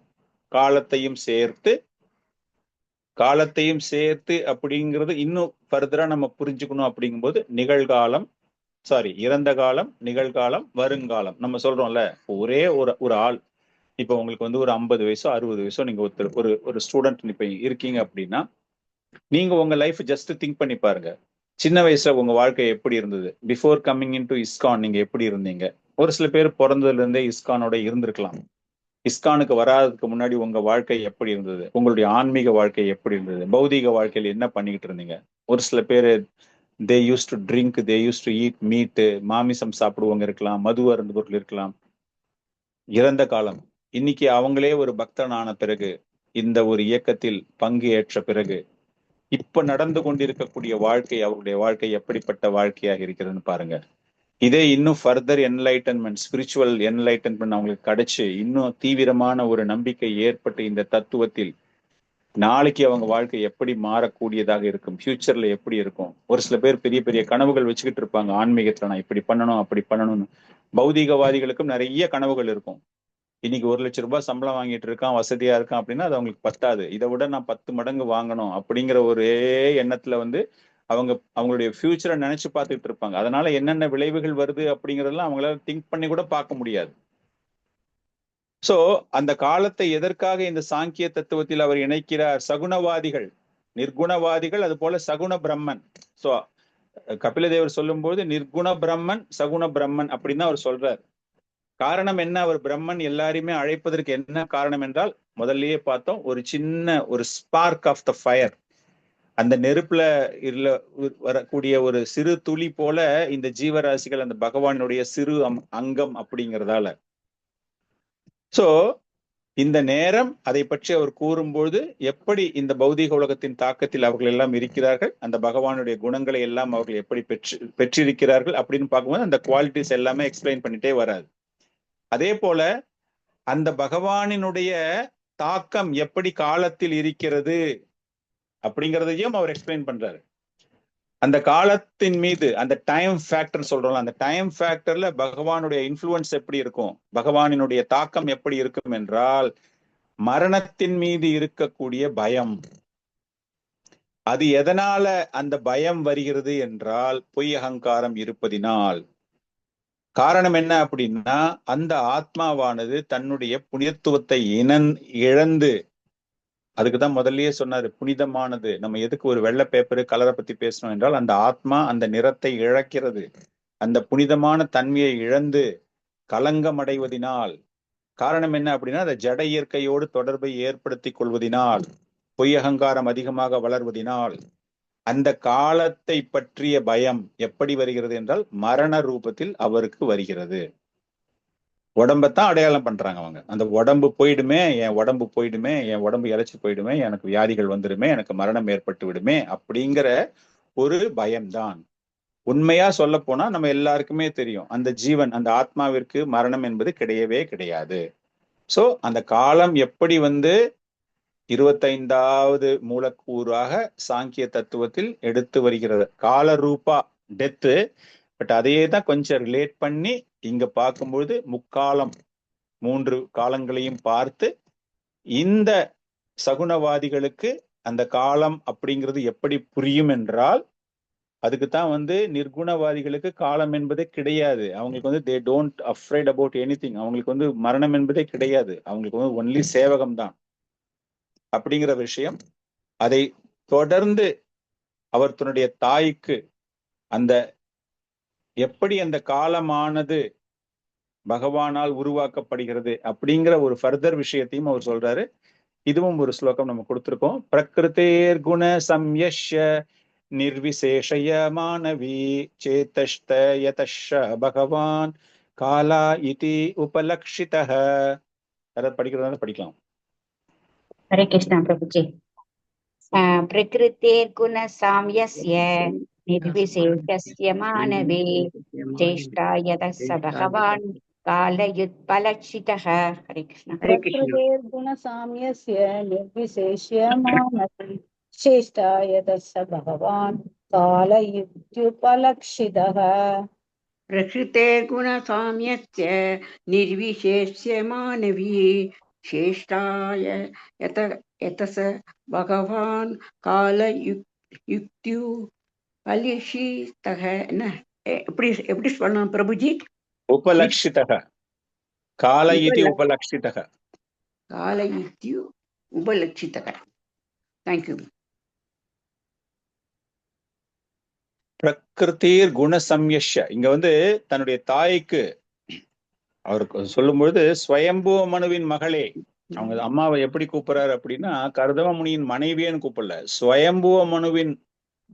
காலத்தையும் சேர்த்து அப்படிங்கிறது இன்னும் ஃபர்தரா நம்ம புரிஞ்சுக்கணும். அப்படிங்கும்போது நிகழ்காலம், இறந்த காலம், நிகழ்காலம், வருங்காலம் நம்ம சொல்றோம்ல. ஒரே ஒரு ஆள், இப்ப உங்களுக்கு வந்து ஒரு 50 வயசோ 60 வயசோ நீங்க ஒரு ஸ்டூடெண்ட் இப்ப இருக்கீங்க அப்படின்னா, நீங்க உங்க லைஃப் ஜஸ்ட் திங்க் பண்ணி பாருங்க. சின்ன வயசுல உங்க வாழ்க்கை எப்படி இருந்தது? Before coming in to ISKCON நீங்க எப்படி இருந்தீங்க? ஒரு சில பேர் பிறந்ததுல இருந்தே இஸ்கானோட இருந்திருக்கலாம். இஸ்கானுக்கு வராததுக்கு முன்னாடி உங்க வாழ்க்கை எப்படி இருந்தது? உங்களுடைய ஆன்மீக வாழ்க்கை எப்படி இருந்தது? பௌதீக வாழ்க்கையில் என்ன பண்ணிக்கிட்டு இருந்தீங்க? ஒரு சில பேர் they used to drink, they used to eat meat, மாமிசம் சாப்பிடுவங்க இருக்கலாம், மது அருந்துபவர்கள் இருக்கலாம். இறந்த காலம். இன்னைக்கு அவங்களே ஒரு பக்தன் ஆன பிறகு, இந்த ஒரு இயக்கத்தில் பங்கு ஏற்ற பிறகு, இப்ப நடந்து கொண்டிருக்கக்கூடிய வாழ்க்கை, அவருடைய வாழ்க்கை எப்படிப்பட்ட வாழ்க்கையாக இருக்கிறதுன்னு பாருங்க. இதே இன்னும் ஃபர்தர் என்லைட்டன்மெண்ட், ஸ்பிரிச்சுவல் என்லைட்டன்மெண்ட் அவங்களுக்கு கிடைச்சு இன்னும் தீவிரமான ஒரு நம்பிக்கை ஏற்பட்டு இந்த தத்துவத்தில் நாளைக்கு அவங்க வாழ்க்கை எப்படி மாறக்கூடியதாக இருக்கும், ஃபியூச்சர்ல எப்படி இருக்கும். ஒரு சில பேர் பெரிய பெரிய கனவுகள் வச்சுக்கிட்டு இருப்பாங்க, ஆன்மீகத்துல நான் இப்படி பண்ணணும் அப்படி பண்ணணும்னு. பௌதீகவாதிகளுக்கும் நிறைய கனவுகள் இருக்கும். இன்னைக்கு 1 லட்சம் ரூபாய் சம்பளம் வாங்கிட்டு இருக்கான், வசதியா இருக்கான் அப்படின்னா அது அவங்களுக்கு பத்தாது. இதை விட நான் 10 மடங்கு வாங்கணும் அப்படிங்கிற ஒரே எண்ணத்துல அவங்களுடைய ஃபியூச்சரை நினைச்சு பார்த்துட்டு இருப்பாங்க. அதனால என்னென்ன விளைவுகள் வருது அப்படிங்கறதெல்லாம் அவங்களால திங்க் பண்ணி கூட பார்க்க முடியாது. சோ அந்த காலத்தை எதற்காக இந்த சாங்கிய தத்துவத்தில் அவர் இணைக்கிறார்? சகுனவாதிகள், நிர்குணவாதிகள், அது போல சகுன பிரம்மன். சோ கபிலதேவர் சொல்லும் போது நிர்குண பிரம்மன், சகுன பிரம்மன் அப்படின்னு அவர் சொல்றார். காரணம் என்ன? அவர் பிரம்மன் எல்லாரையுமே அழைப்பதற்கு என்ன காரணம் என்றால், முதல்லயே பார்த்தோம், ஒரு சின்ன ஒரு ஸ்பார்க் ஆஃப் த ஃபயர், அந்த நெருப்புல வரக்கூடிய ஒரு சிறு துளி போல இந்த ஜீவராசிகள் அந்த பகவானுடைய சிறு அங்கம் அப்படிங்கிறதால. சோ இந்த நேரம் அதை பற்றி அவர் கூறும்போது எப்படி இந்த பௌதீக உலகத்தின் தாக்கத்தில் அவர்கள் எல்லாம் இருக்கிறார்கள், அந்த பகவானுடைய குணங்களை எல்லாம் அவர்கள் எப்படி பெற்றிருக்கிறார்கள் அப்படின்னு பார்க்கும்போது அந்த குவாலிட்டிஸ் எல்லாமே எக்ஸ்பிளைன் பண்ணிட்டே வராது. அதே போல அந்த பகவானினுடைய தாக்கம் எப்படி காலத்தில் இருக்கிறது அப்படிங்கிறதையும் அவர் எக்ஸ்பிளைன் பண்றாரு. அந்த காலத்தின் மீது அந்த டைம் ஃபேக்டர் சொல்றோம், அந்த டைம் ஃபேக்டர்ல பகவானுடைய இன்ஃப்ளூயன்ஸ் எப்படி இருக்கும், பகவானினுடைய தாக்கம் எப்படி இருக்கும் என்றால், மரணத்தின் மீது இருக்கக்கூடிய பயம். அது எதனால அந்த பயம் வருகிறது என்றால், பொய் அகங்காரம் இருப்பதினால். காரணம் என்ன அப்படின்னா, அந்த ஆத்மாவானது தன்னுடைய புனிதத்துவத்தை இழந்து, அதுக்குதான் முதல்லயே சொன்னாரு புனிதமானது. நம்ம எதுக்கு ஒரு வெள்ளை பேப்பரு கலரை பத்தி பேசணும் என்றால், அந்த ஆத்மா அந்த நிறத்தை இழக்கிறது, அந்த புனிதமான தன்மையை இழந்து களங்கம் அடைவதினால். காரணம் என்ன அப்படின்னா, அந்த ஜட இயற்கையோடு தொடர்பை ஏற்படுத்தி கொள்வதினால், பொய் அகங்காரம் அதிகமாக வளர்வதினால். அந்த காலத்தை பற்றிய பயம் எப்படி வருகிறது என்றால், மரண ரூபத்தில் அவருக்கு வருகிறது. உடம்பத்தான் அடையாளம் பண்றாங்க அவங்க. அந்த உடம்பு போயிடுமே, என் உடம்பு போயிடுமே, என் உடம்பு இழைச்சி போயிடுமே, எனக்கு வியாதிகள் வந்துடுமே, எனக்கு மரணம் ஏற்பட்டு விடுமே அப்படிங்கிற ஒரு பயம்தான். உண்மையா சொல்ல போனா நம்ம எல்லாருக்குமே தெரியும், அந்த ஜீவன், அந்த ஆத்மாவிற்கு மரணம் என்பது கிடையவே கிடையாது. சோ அந்த காலம் எப்படி 25வது மூலக்கூறாக சாங்கிய தத்துவத்தில் எடுத்து வருகிறது, கால ரூபா டெத்து. பட் அதையே தான் கொஞ்சம் ரிலேட் பண்ணி இங்க பார்க்கும்போது முக்காலம், 3 காலங்களையும் பார்த்து இந்த சகுனவாதிகளுக்கு அந்த காலம் அப்படிங்கிறது எப்படி புரியும் என்றால், அதுக்குத்தான் நிர்குணவாதிகளுக்கு காலம் என்பதே கிடையாது. அவங்களுக்கு they don't afraid about anything. அவங்களுக்கு மரணம் என்பதே கிடையாது. அவங்களுக்கு ஒன்லி சேவகம் தான் அப்படிங்கிற விஷயம். அதை தொடர்ந்து அவர் தன்னுடைய தாய்க்கு அந்த எப்படி அந்த காலமானது பகவானால் உருவாக்கப்படுகிறது அப்படிங்கிற ஒரு ஃபர்தர் விஷயத்தையும் அவர் சொல்றாரு. இதுவும் ஒரு ஸ்லோகம் நம்ம கொடுத்திருக்கோம். பிரகிருதேர் குண சம்யஷ்ய நிர்விசேஷய மானவி சேதஷ்ட யதஷ பகவான் காலா இதி உபலக்ஷிதஹ. யாராவது படிக்கிறதா படிக்கலாம். हरे कृष्ण प्रभु जी। प्रकृतेर्गुण साम्यस्य निर्विशेषस्य मानवे चेष्टा यतः स भगवान् कालयुत्पलक्षितः। हरे कृष्ण। हरे कृष्ण। प्रकृतेर्गुणसाम्यस्य निर्विशेष्य मानवे चेष्टा यतः स भगवान् कालयुत्पलक्षितः। प्रकृतेर्गुणसाम्यस्य निर्विशेष्य मानवी சேஷ்டாய யதச பகவான் கால யுக்தியு பலிஷிதஹ. என்ன எப்படி சொல்லணும் பிரபுஜி? உபலக்ஷிதஹ. கால இதி உபலக்ஷிதஹ. கால யுக்தியு உபலக்ஷிதஹ. தேங்க்யூ. பிரகிருதீர் குண சம்யஷ்ய. இங்க தன்னுடைய தாய்க்கு அவருக்கு சொல்லும்பொழுது ஸ்வயம்புவ மனுவின் மகளே, அவங்க அம்மாவை எப்படி கூப்பிடுறாரு அப்படின்னா கர்தம முனியின் மனைவியன்னு கூப்பிடல, ஸ்வயம்புவ மனுவின்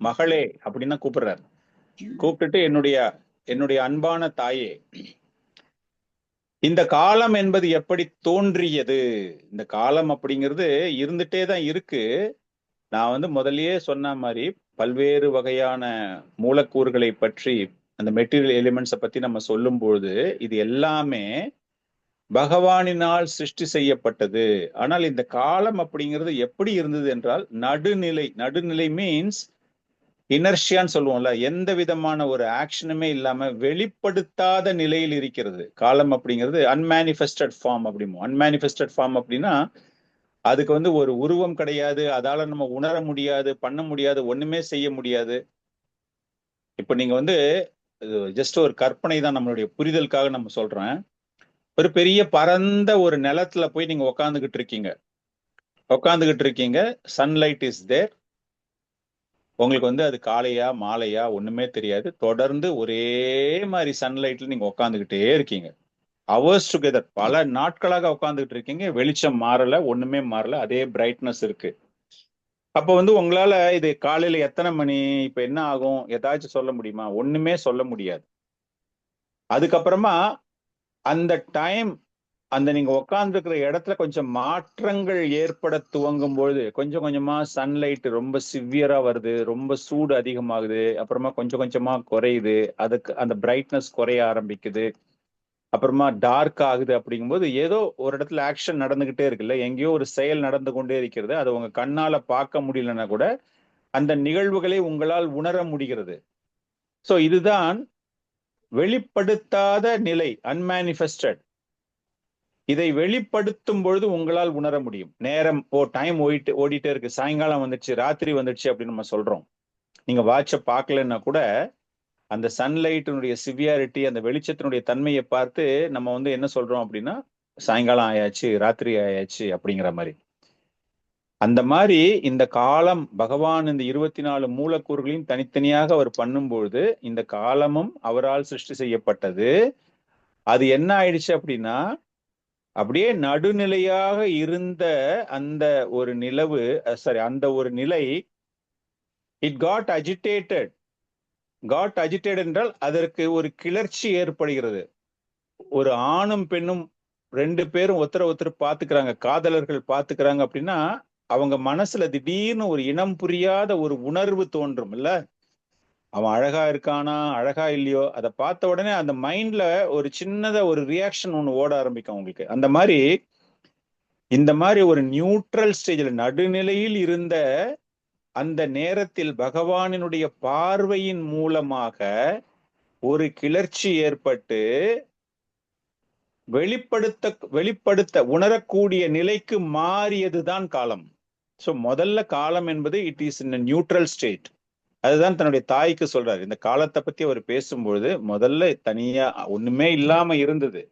மகளே அப்படின்னா கூப்பிடுறாரு. கூப்பிட்டுட்டு என்னுடைய அன்பான தாயே, இந்த காலம் என்பது எப்படி தோன்றியது? இந்த காலம் அப்படிங்கிறது இருந்துட்டே தான் இருக்கு. நான் முதல்லயே சொன்ன மாதிரி பல்வேறு வகையான மூலக்கூறுகளை பற்றி, அந்த மெட்டீரியல் எலிமெண்ட்ஸை பத்தி நம்ம சொல்லும் பொழுது இது எல்லாமே பகவானினால் சிருஷ்டி செய்யப்பட்டது. ஆனால் இந்த காலம் அப்படிங்கிறது எப்படி இருந்தது என்றால் நடுநிலை. நடுநிலை மீன்ஸ் இனர்ஷியான்னு சொல்லுவோம்ல, எந்த விதமான ஒரு ஆக்ஷனுமே இல்லாம வெளிப்படுத்தாத நிலையில் இருக்கிறது காலம் அப்படிங்கிறது. அன்மேனிஃபெஸ்டட் ஃபார்ம் அப்படிமோ. அன்மேனிஃபெஸ்டட் ஃபார்ம் அப்படின்னா அதுக்கு ஒரு உருவம் கிடையாது, அதால நம்ம உணர முடியாது, பண்ண முடியாது, ஒண்ணுமே செய்ய முடியாது. இப்ப நீங்க ஜஸ்ட் ஒரு கற்பனை தான், நம்மளுடைய புரிதலுக்காக நம்ம சொல்றேன். ஒரு பெரிய பரந்த ஒரு நிலத்துல போய் நீங்க உக்காந்துகிட்டு இருக்கீங்க. Sunlight is there. உங்களுக்கு அது காலையா மாலையா ஒண்ணுமே தெரியாது. தொடர்ந்து ஒரே மாதிரி சன்லைட்ல நீங்க உக்காந்துகிட்டே இருக்கீங்க. ஹவர்ஸ் டுகெதர், பல நாட்களாக உட்காந்துக்கிட்டு இருக்கீங்க. வெளிச்சம் மாறல, ஒண்ணுமே மாறல, அதே பிரைட்னஸ் இருக்கு. அப்ப உங்களால இது காலையில எத்தனை மணி, இப்ப என்ன ஆகும், ஏதாச்சும் சொல்ல முடியுமா? ஒண்ணுமே சொல்ல முடியாது. அதுக்கப்புறமா அந்த டைம், அந்த நீங்க உட்கார்ந்துருக்கிற இடத்துல கொஞ்சம் மாற்றங்கள் ஏற்பட துவங்கும் பொழுது கொஞ்சம் கொஞ்சமா சன்லைட் ரொம்ப சிவியரா வருது, ரொம்ப சூடு அதிகமாகுது, அப்புறமா கொஞ்சம் கொஞ்சமா குறையுது, அதுக்கு அந்த பிரைட்னஸ் குறைய ஆரம்பிக்குது, அப்புறமா டார்க் ஆகுது. அப்படிங்கும்போது ஏதோ ஒரு இடத்துல ஆக்ஷன் நடந்துகிட்டே இருக்குல்ல, எங்கேயோ ஒரு செயல் நடந்து கொண்டே இருக்கிறது. அது உங்க கண்ணால பார்க்க முடியலன்னா கூட அந்த நிகழ்வுகளை உங்களால் உணர முடிகிறது. சோ இதுதான் வெளிப்படுத்தாத நிலை, அன்மேனிஃபெஸ்டட். இதை வெளிப்படுத்தும் பொழுது உங்களால் உணர முடியும். நேரம் டைம் ஓடிட்டே இருக்கு, சாயங்காலம் வந்துடுச்சு, ராத்திரி வந்துடுச்சு அப்படின்னு நம்ம சொல்றோம். நீங்க வாட்சை பார்க்கலன்னா கூட அந்த சன்லைட்டினுடைய சிவியாரிட்டி, அந்த வெளிச்சத்தினுடைய தன்மையை பார்த்து நம்ம என்ன சொல்றோம் அப்படின்னா சாயங்காலம் ஆயாச்சு, ராத்திரி ஆயாச்சு அப்படிங்கிற மாதிரி. அந்த மாதிரி இந்த காலம், பகவான் இந்த 24 மூலக்கூறுகளையும் தனித்தனியாக அவர் பண்ணும்பொழுது இந்த காலமும் அவரால் சிருஷ்டி செய்யப்பட்டது. அது என்ன ஆயிடுச்சு அப்படின்னா, அப்படியே நடுநிலையாக இருந்த அந்த ஒரு நிலவு, அந்த ஒரு நிலை, it got agitated. Got agitate என்றால் அதற்கு ஒரு கிளர்ச்சி ஏற்படுகிறது. ஒரு ஆணும் பெண்ணும் 2 பேரும் ஒருத்தர் பாத்துக்கிறாங்க, காதலர்கள் பாத்துக்கிறாங்க அப்படின்னா அவங்க மனசுல திடீர்னு ஒரு இனம் புரியாத ஒரு உணர்வு தோன்றும் இல்ல. அவன் அழகா இருக்கானா அழகா இல்லையோ, அதை பார்த்த உடனே அந்த மைண்ட்ல ஒரு சின்னதா ஒரு ரியாக்ஷன் ஒண்ணு ஓட ஆரம்பிக்கும் உங்களுக்கு. அந்த மாதிரி இந்த மாதிரி ஒரு நியூட்ரல் ஸ்டேஜ்ல, நடுநிலையில் இருந்த அந்த நேரத்தில் பகவானினுடைய பார்வையின் மூலமாக ஒரு கிளர்ச்சி ஏற்பட்டு வெளிப்படுத்த உணரக்கூடிய நிலைக்கு மாறியதுதான் காலம். சோ முதல்ல காலம் என்பது it is in neutral state. அதுதான் தன்னுடைய தாய்க்கு சொல்றாரு. இந்த காலத்தை பத்தி அவர் பேசும்பொழுது முதல்ல தனியா ஒண்ணுமே இல்லாம இருந்தது.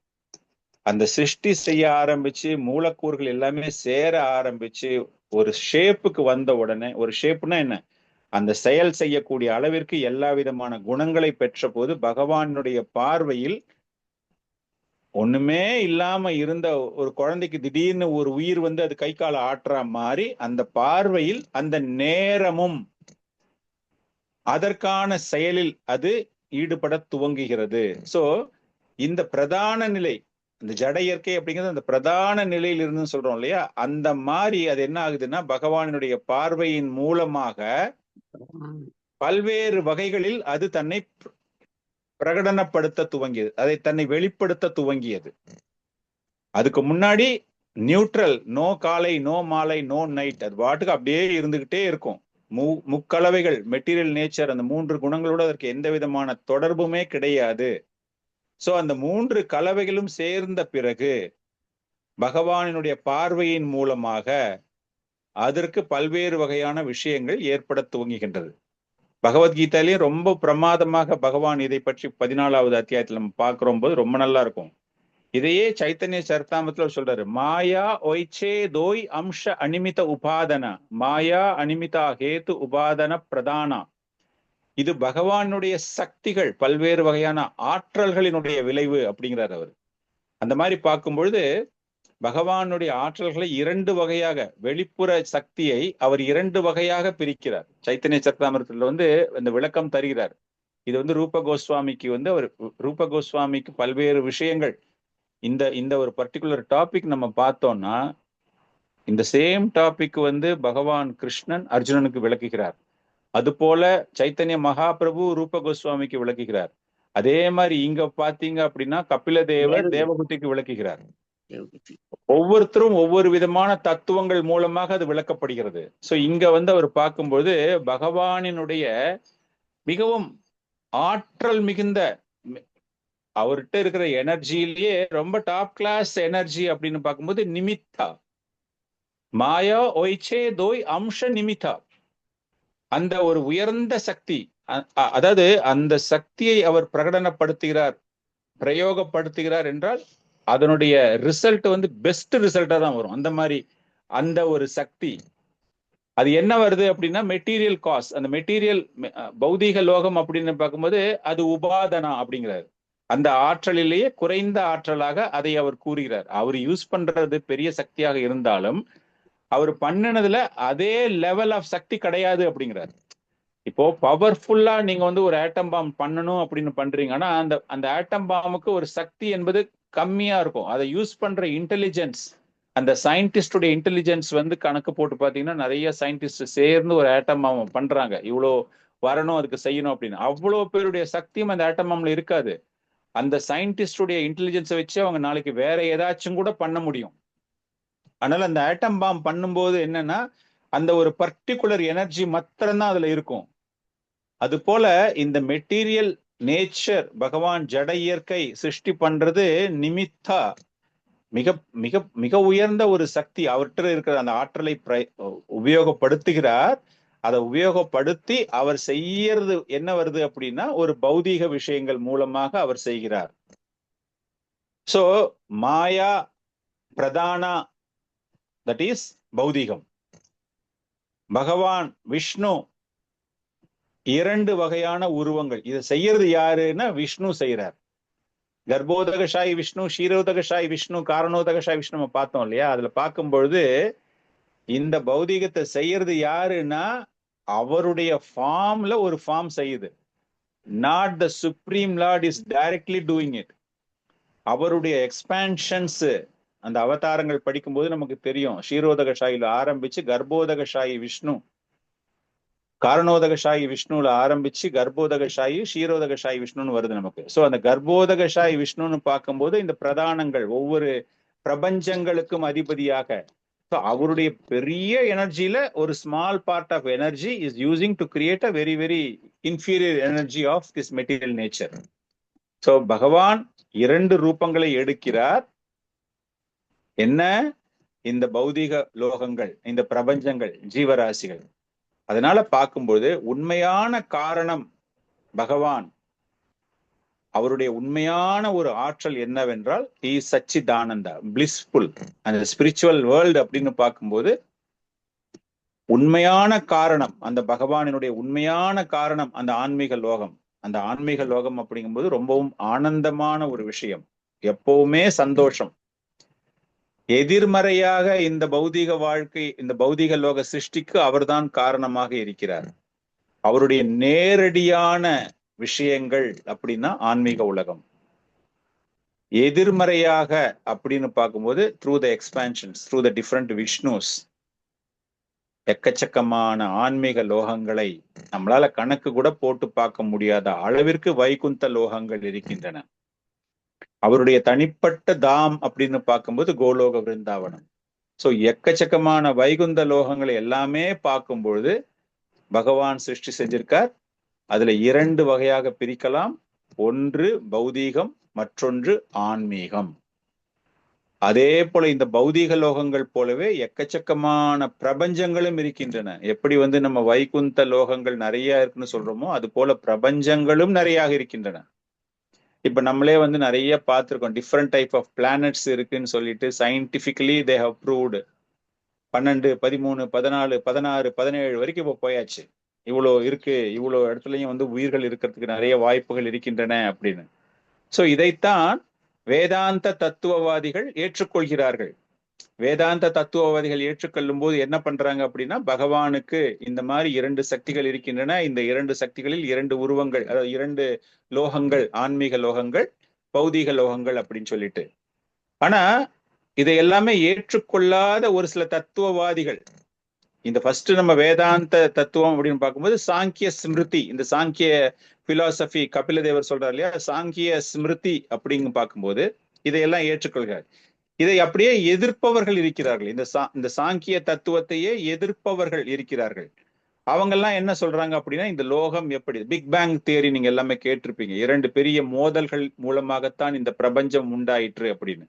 அந்த சிருஷ்டி செய்ய ஆரம்பிச்சு மூலக்கூறுகள் எல்லாமே சேர ஆரம்பிச்சு ஒரு ஷேப்புக்கு வந்த உடனே, ஒரு ஷேப்னா என்ன, அந்த செயல் செய்யக்கூடிய அளவிற்கு எல்லா விதமான குணங்களை பெற்ற போது பகவானுடைய பார்வையில் ஒண்ணுமே இல்லாம இருந்த ஒரு குழந்தைக்கு திடீர்னு ஒரு உயிர் அது கை கால ஆட்டுற மாதிரி அந்த பார்வையில் அந்த நேரமும் அதற்கான செயலில் அது ஈடுபட துவங்குகிறது. சோ இந்த பிரதான நிலை, இந்த ஜட இயற்கை அப்படிங்கிறது அந்த பிரதான நிலையில் இருந்து சொல்றோம் இல்லையா, அந்த மாதிரி அது என்ன ஆகுதுன்னா பகவானுடைய பார்வையின் மூலமாக பல்வேறு வகைகளில் அது தன்னை பிரகடனப்படுத்த துவங்கியது, அதை தன்னை வெளிப்படுத்த துவங்கியது. அதுக்கு முன்னாடி நியூட்ரல், நோ காலை நோ மாலை நோ நைட், அது பாட்டுக்கு அப்படியே இருந்துகிட்டே இருக்கும். முக்கலவைகள், மெட்டீரியல் நேச்சர், அந்த 3 குணங்களோட அதற்கு எந்த விதமான தொடர்புமே கிடையாது. சோ அந்த 3 கலவைகளும் சேர்ந்த பிறகு பகவானினுடைய பார்வையின் மூலமாக அதற்கு பல்வேறு வகையான விஷயங்கள் ஏற்பட துவங்குகின்றது. பகவத்கீதையிலையும் ரொம்ப பிரமாதமாக பகவான் இதை பற்றி 14வது அத்தியாயத்தில் நம்ம பார்க்கிறோம் போது ரொம்ப நல்லா இருக்கும். இதையே சைத்தன்ய சரிதாமத்துல சொல்றாரு, மாயா ஒய்ச்சே தோய் அம்ச அனிமித உபாதன மாயா அனிமிதா ஹேத்து உபாதன பிரதானா. இது பகவானுடைய சக்திகள், பல்வேறு வகையான ஆற்றல்களினுடைய விளைவு அப்படிங்கிறார் அவர். அந்த மாதிரி பார்க்கும் பொழுது பகவானுடைய ஆற்றல்களை 2 வகையாக, வெளிப்புற சக்தியை அவர் 2 வகையாக பிரிக்கிறார். சைத்தன்ய சரிதாமிரத்துல இந்த விளக்கம் தருகிறார். இது ரூப கோஸ்வாமிக்கு அவர் ரூப கோஸ்வாமிக்கு பல்வேறு விஷயங்கள் இந்த ஒரு பர்டிகுலர் டாபிக் நம்ம பார்த்தோம்னா, இந்த சேம் டாபிக் பகவான் கிருஷ்ணன் அர்ஜுனனுக்கு விளக்குகிறார். அது போல சைத்தன்ய மகாபிரபு ரூப கோஸ்வாமிக்கு விளக்குகிறார். அதே மாதிரி இங்க பாத்தீங்க அப்படின்னா கபில தேவர் தேவகுதிக்கு விளக்குகிறார். ஒவ்வொருத்தரும் ஒவ்வொரு விதமான தத்துவங்கள் மூலமாக அது விளக்கப்படுகிறது. சோ இங்க அவர் பார்க்கும்போது பகவானினுடைய மிகவும் ஆற்றல் மிகுந்த, அவர்கிட்ட இருக்கிற எனர்ஜியிலேயே ரொம்ப டாப் கிளாஸ் எனர்ஜி அப்படின்னு பார்க்கும்போது நிமித்தா மாயா ஒய்ச்சே தோய் அம்ச நிமித்தா, அந்த ஒரு உயர்ந்த சக்தி. அதாவது அந்த சக்தியை அவர் பிரகடனப்படுத்துகிறார், பிரயோகப்படுத்துகிறார் என்றால் அதனுடைய ரிசல்ட் பெஸ்ட் ரிசல்ட்டா தான் வரும். அந்த மாதிரி அந்த ஒரு சக்தி அது என்ன வருது அப்படின்னா மெட்டீரியல் காஸ். அந்த மெட்டீரியல் பௌதீக லோகம் அப்படின்னு பார்க்கும்போது அது உபாதனா அப்படிங்கிறார். அந்த ஆற்றலிலேயே குறைந்த ஆற்றலாக அதை அவர் கூறுகிறார். அவர் யூஸ் பண்றது பெரிய சக்தியாக இருந்தாலும் அவர் பண்ணினதுல அதே லெவல் ஆஃப் சக்தி கிடையாது அப்படிங்கிறார். இப்போ பவர்ஃபுல்லா நீங்க ஒரு ஆட்டம் பாம் பண்ணணும் அப்படின்னு பண்றீங்கன்னா அந்த ஆட்டம் பாம்புக்கு ஒரு சக்தி என்பது கம்மியா இருக்கும். அதை யூஸ் பண்ற இன்டெலிஜென்ஸ், அந்த சயின்டிஸ்டுடைய இன்டெலிஜென்ஸ் கணக்கு போட்டு பாத்தீங்கன்னா நிறைய சயின்டிஸ்ட் சேர்ந்து ஒரு ஆட்டம் பாம் பண்றாங்க. இவ்வளோ வரணும், அதுக்கு செய்யணும் அப்படின்னு. அவ்வளோ பேருடைய சக்தியும் அந்த ஆட்டம் பாம்ல இருக்காது. அந்த சயின்டிஸ்டுடைய இன்டெலிஜென்ஸை வச்சு அவங்க நாளைக்கு வேற ஏதாச்சும் கூட பண்ண முடியும். அதனால அந்த ஆட்டம் பாம் பண்ணும்போது என்னன்னா அந்த ஒரு பர்டிகுலர் எனர்ஜி மாத்திரம்தான் அதுல இருக்கும். அது போல இந்த மெட்டீரியல் நேச்சர், பகவான் ஜட இயற்கை சிருஷ்டி பண்றது நிமித்தா, மிக மிக மிக உயர்ந்த ஒரு சக்தி. அவர்கிட்ட இருக்கிற அந்த ஆற்றலை உபயோகப்படுத்துகிறார். அதை உபயோகப்படுத்தி அவர் செய்யறது என்ன வருது அப்படின்னா ஒரு பௌதீக விஷயங்கள் மூலமாக அவர் செய்கிறார். சோ மாயா பிரதானா, தட் இஸ் பௌதீகம். பகவான் விஷ்ணு 2 வகையான உருவங்கள். இதை செய்யறது யாருன்னா விஷ்ணு செய்யறார். கர்ப்போதகசாயி விஷ்ணு, ஷீரோதகசாயி விஷ்ணு, காரணோதகசாயி விஷ்ணு நம்ம பார்த்தோம் இல்லையா? அதுல பார்க்கும் பொழுது இந்த பௌதீகத்தை செய்யறது யாருன்னா அவருடைய ஃபார்ம்ல ஒரு ஃபார்ம் செய்யுது. Not the supreme Lord is directly doing it. அவருடைய எக்ஸ்பான்ஷன்ஸ் அந்த அவதாரங்கள் படிக்கும்போது நமக்கு தெரியும். ஷீரோதகசாயில ஆரம்பிச்சு கர்ப்போதகசாயி விஷ்ணு, காரணோதகசாயி விஷ்ணுல ஆரம்பிச்சு கர்ப்போதகசாயி ஷீரோதகசாயி விஷ்ணுன்னு வருது நமக்கு. சோ அந்த கர்ப்போதகசாயி விஷ்ணுன்னு பார்க்கும்போது இந்த பிரதானங்கள் ஒவ்வொரு பிரபஞ்சங்களுக்கும் அதிபதியாக, அவருடைய பெரிய எனர்ஜியில ஒரு small part of energy is using to create a very very inferior energy of this material nature. So பகவான் 2 ரூபங்களை எடுக்கிறார். என்ன? இந்த பௌதீக லோகங்கள், இந்த பிரபஞ்சங்கள், ஜீவராசிகள். அதனால பார்க்கும்போது உண்மையான காரணம் பகவான், அவருடைய உண்மையான ஒரு ஆற்றல் என்னவென்றால் சச்சிதானந்தா, பிளிஸ்ஃபுல். அந்த ஸ்பிரிச்சுவல் வேர்ல்டு அப்படின்னு பார்க்கும்போது உண்மையான காரணம், அந்த பகவானினுடைய உண்மையான காரணம் அந்த ஆன்மீக லோகம். அந்த ஆன்மீக லோகம் அப்படிங்கும்போது ரொம்பவும் ஆனந்தமான ஒரு விஷயம், எப்பவுமே சந்தோஷம். எதிர்மறையாக இந்த பௌதீக வாழ்க்கை, இந்த பௌதீக லோக சிருஷ்டிக்கு அவர்தான் காரணமாக இருக்கிறார். அவருடைய நேரடியான விஷயங்கள் அப்படின்னா ஆன்மீக உலகம். எதிர்மறையாக அப்படின்னு பார்க்கும்போது through the expansions, through the different Vishnu's, எக்கச்சக்கமான ஆன்மீக லோகங்களை நம்மளால கணக்கு கூட போட்டு பார்க்க முடியாத அளவிற்கு வைகுந்த லோகங்கள் இருக்கின்றன. அவருடைய தனிப்பட்ட தாம் அப்படின்னு பார்க்கும்போது கோலோக விருந்தாவனம். சோ எக்கச்சக்கமான வைகுந்த லோகங்களை எல்லாமே பார்க்கும்பொழுது பகவான் சிருஷ்டி செஞ்சிருக்கார். அதுல 2 வகையாக பிரிக்கலாம். ஒன்று பௌதீகம், மற்றொன்று ஆன்மீகம். அதே போல இந்த பௌதீக லோகங்கள் போலவே எக்கச்சக்கமான பிரபஞ்சங்களும் இருக்கின்றன. எப்படி நம்ம வைகுந்த லோகங்கள் நிறைய இருக்குன்னு சொல்றோமோ அது போல பிரபஞ்சங்களும் நிறைய இருக்கின்றன. இப்ப நம்மளே நிறைய பார்த்திருக்கோம். டிஃப்ரெண்ட் டைப் ஆஃப் பிளானட்ஸ் இருக்குன்னு சொல்லிட்டு சயின்டிபிக்கலி தே ஹவ் ப்ரூவ்டு. 12, 13, 14, 16, 17 வரைக்கும் இப்போ போயாச்சு. இவ்வளோ இருக்கு, இவ்வளோ இடத்துலயும் உயிர்கள் இருக்கிறதுக்கு நிறைய வாய்ப்புகள் இருக்கின்றன அப்படின்னு. ஸோ இதைத்தான் வேதாந்த தத்துவவாதிகள் ஏற்றுக்கொள்கிறார்கள். வேதாந்த தத்துவவாதிகள் ஏற்றுக்கொள்ளும் போது என்ன பண்றாங்க அப்படின்னா, பகவானுக்கு இந்த மாதிரி 2 சக்திகள் இருக்கின்றன, இந்த 2 சக்திகளில் 2 உருவங்கள், அதாவது 2 லோகங்கள், ஆன்மீக லோகங்கள், பௌதீக லோகங்கள் அப்படின்னு சொல்லிட்டு. ஆனா இதை எல்லாமே ஏற்றுக்கொள்ளாத ஒரு சில தத்துவவாதிகள், இந்த ஃபர்ஸ்ட் நம்ம வேதாந்த தத்துவம் அப்படின்னு பார்க்கும்போது சாங்கிய ஸ்மிருதி, இந்த சாங்கிய பிலாசபி கபிலதேவர் சொல்றாரு இல்லையா, சாங்கிய ஸ்மிருதி அப்படின்னு பார்க்கும்போது இதையெல்லாம் ஏற்றுக்கொள்கிறார். இதை அப்படியே எதிர்ப்பவர்கள் இருக்கிறார்கள், இந்த சாங்கிய தத்துவத்தையே எதிர்ப்பவர்கள் இருக்கிறார்கள். அவங்கெல்லாம் என்ன சொல்றாங்க அப்படின்னா, இந்த லோகம் எப்படி, பிக் பேங் தியரி நீங்க எல்லாமே கேட்டிருப்பீங்க, 2 பெரிய மோதல்கள் மூலமாகத்தான் இந்த பிரபஞ்சம் உண்டாயிற்று அப்படின்னு.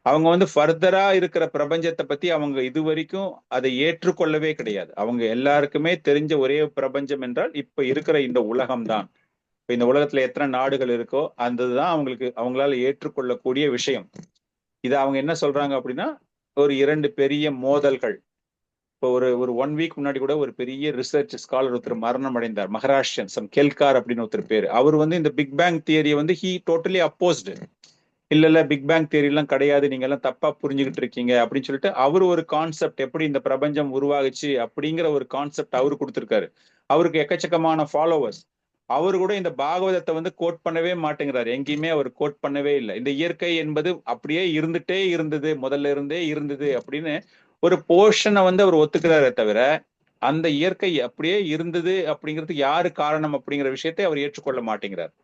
அவங்க ஃபர்தரா இருக்கிற பிரபஞ்சத்தை பத்தி அவங்க இதுவரைக்கும் அதை ஏற்றுக்கொள்ளவே கிடையாது. அவங்க எல்லாருக்குமே தெரிஞ்ச ஒரே பிரபஞ்சம் என்றால் இப்ப இருக்கிற இந்த உலகம்தான். இப்ப இந்த உலகத்துல எத்தனை நாடுகள் இருக்கோ அதுதான் அவங்களால ஏற்றுக்கொள்ளக்கூடிய விஷயம். இதை அவங்க என்ன சொல்றாங்க அப்படின்னா, ஒரு 2 பெரிய மோதல்கள். இப்போ ஒரு 1 வீக் முன்னாடி கூட ஒரு பெரிய ரிசர்ச் ஸ்காலர் ஒருத்தர் மரணம் அடைந்தார், மகாராஷ்டிரன், சம் கெல்கார் அப்படின்னு ஒருத்தர் பேரு. அவர் இந்த பிக் பேங் தியரியை ஹி டோட்டலி அப்போஸ்டு. இல்ல பிக் பேங் தியரி எல்லாம் கிடையாது, நீங்க எல்லாம் தப்பா புரிஞ்சுக்கிட்டு இருக்கீங்க அப்படின்னு சொல்லிட்டு அவர் ஒரு கான்செப்ட், எப்படி இந்த பிரபஞ்சம் உருவாகுச்சு அப்படிங்கிற ஒரு கான்செப்ட் அவரு கொடுத்திருக்காரு. அவருக்கு எக்கச்சக்கமான ஃபாலோவர்ஸ். அவரு கூட இந்த பாகவதத்தை கோட் பண்ணவே மாட்டேங்கிறாரு, எங்கேயுமே அவர் கோட் பண்ணவே இல்லை. இந்த இயற்கை என்பது அப்படியே இருந்துட்டே இருந்தது, முதல்ல இருந்தே இருந்தது அப்படின்னு ஒரு போர்ஷனை அவர் ஒத்துக்கிறாரே தவிர, அந்த இயற்கை அப்படியே இருந்தது அப்படிங்கிறதுக்கு யாரு காரணம் அப்படிங்கிற விஷயத்தை அவர் ஏற்றுக்கொள்ள மாட்டேங்கிறார்.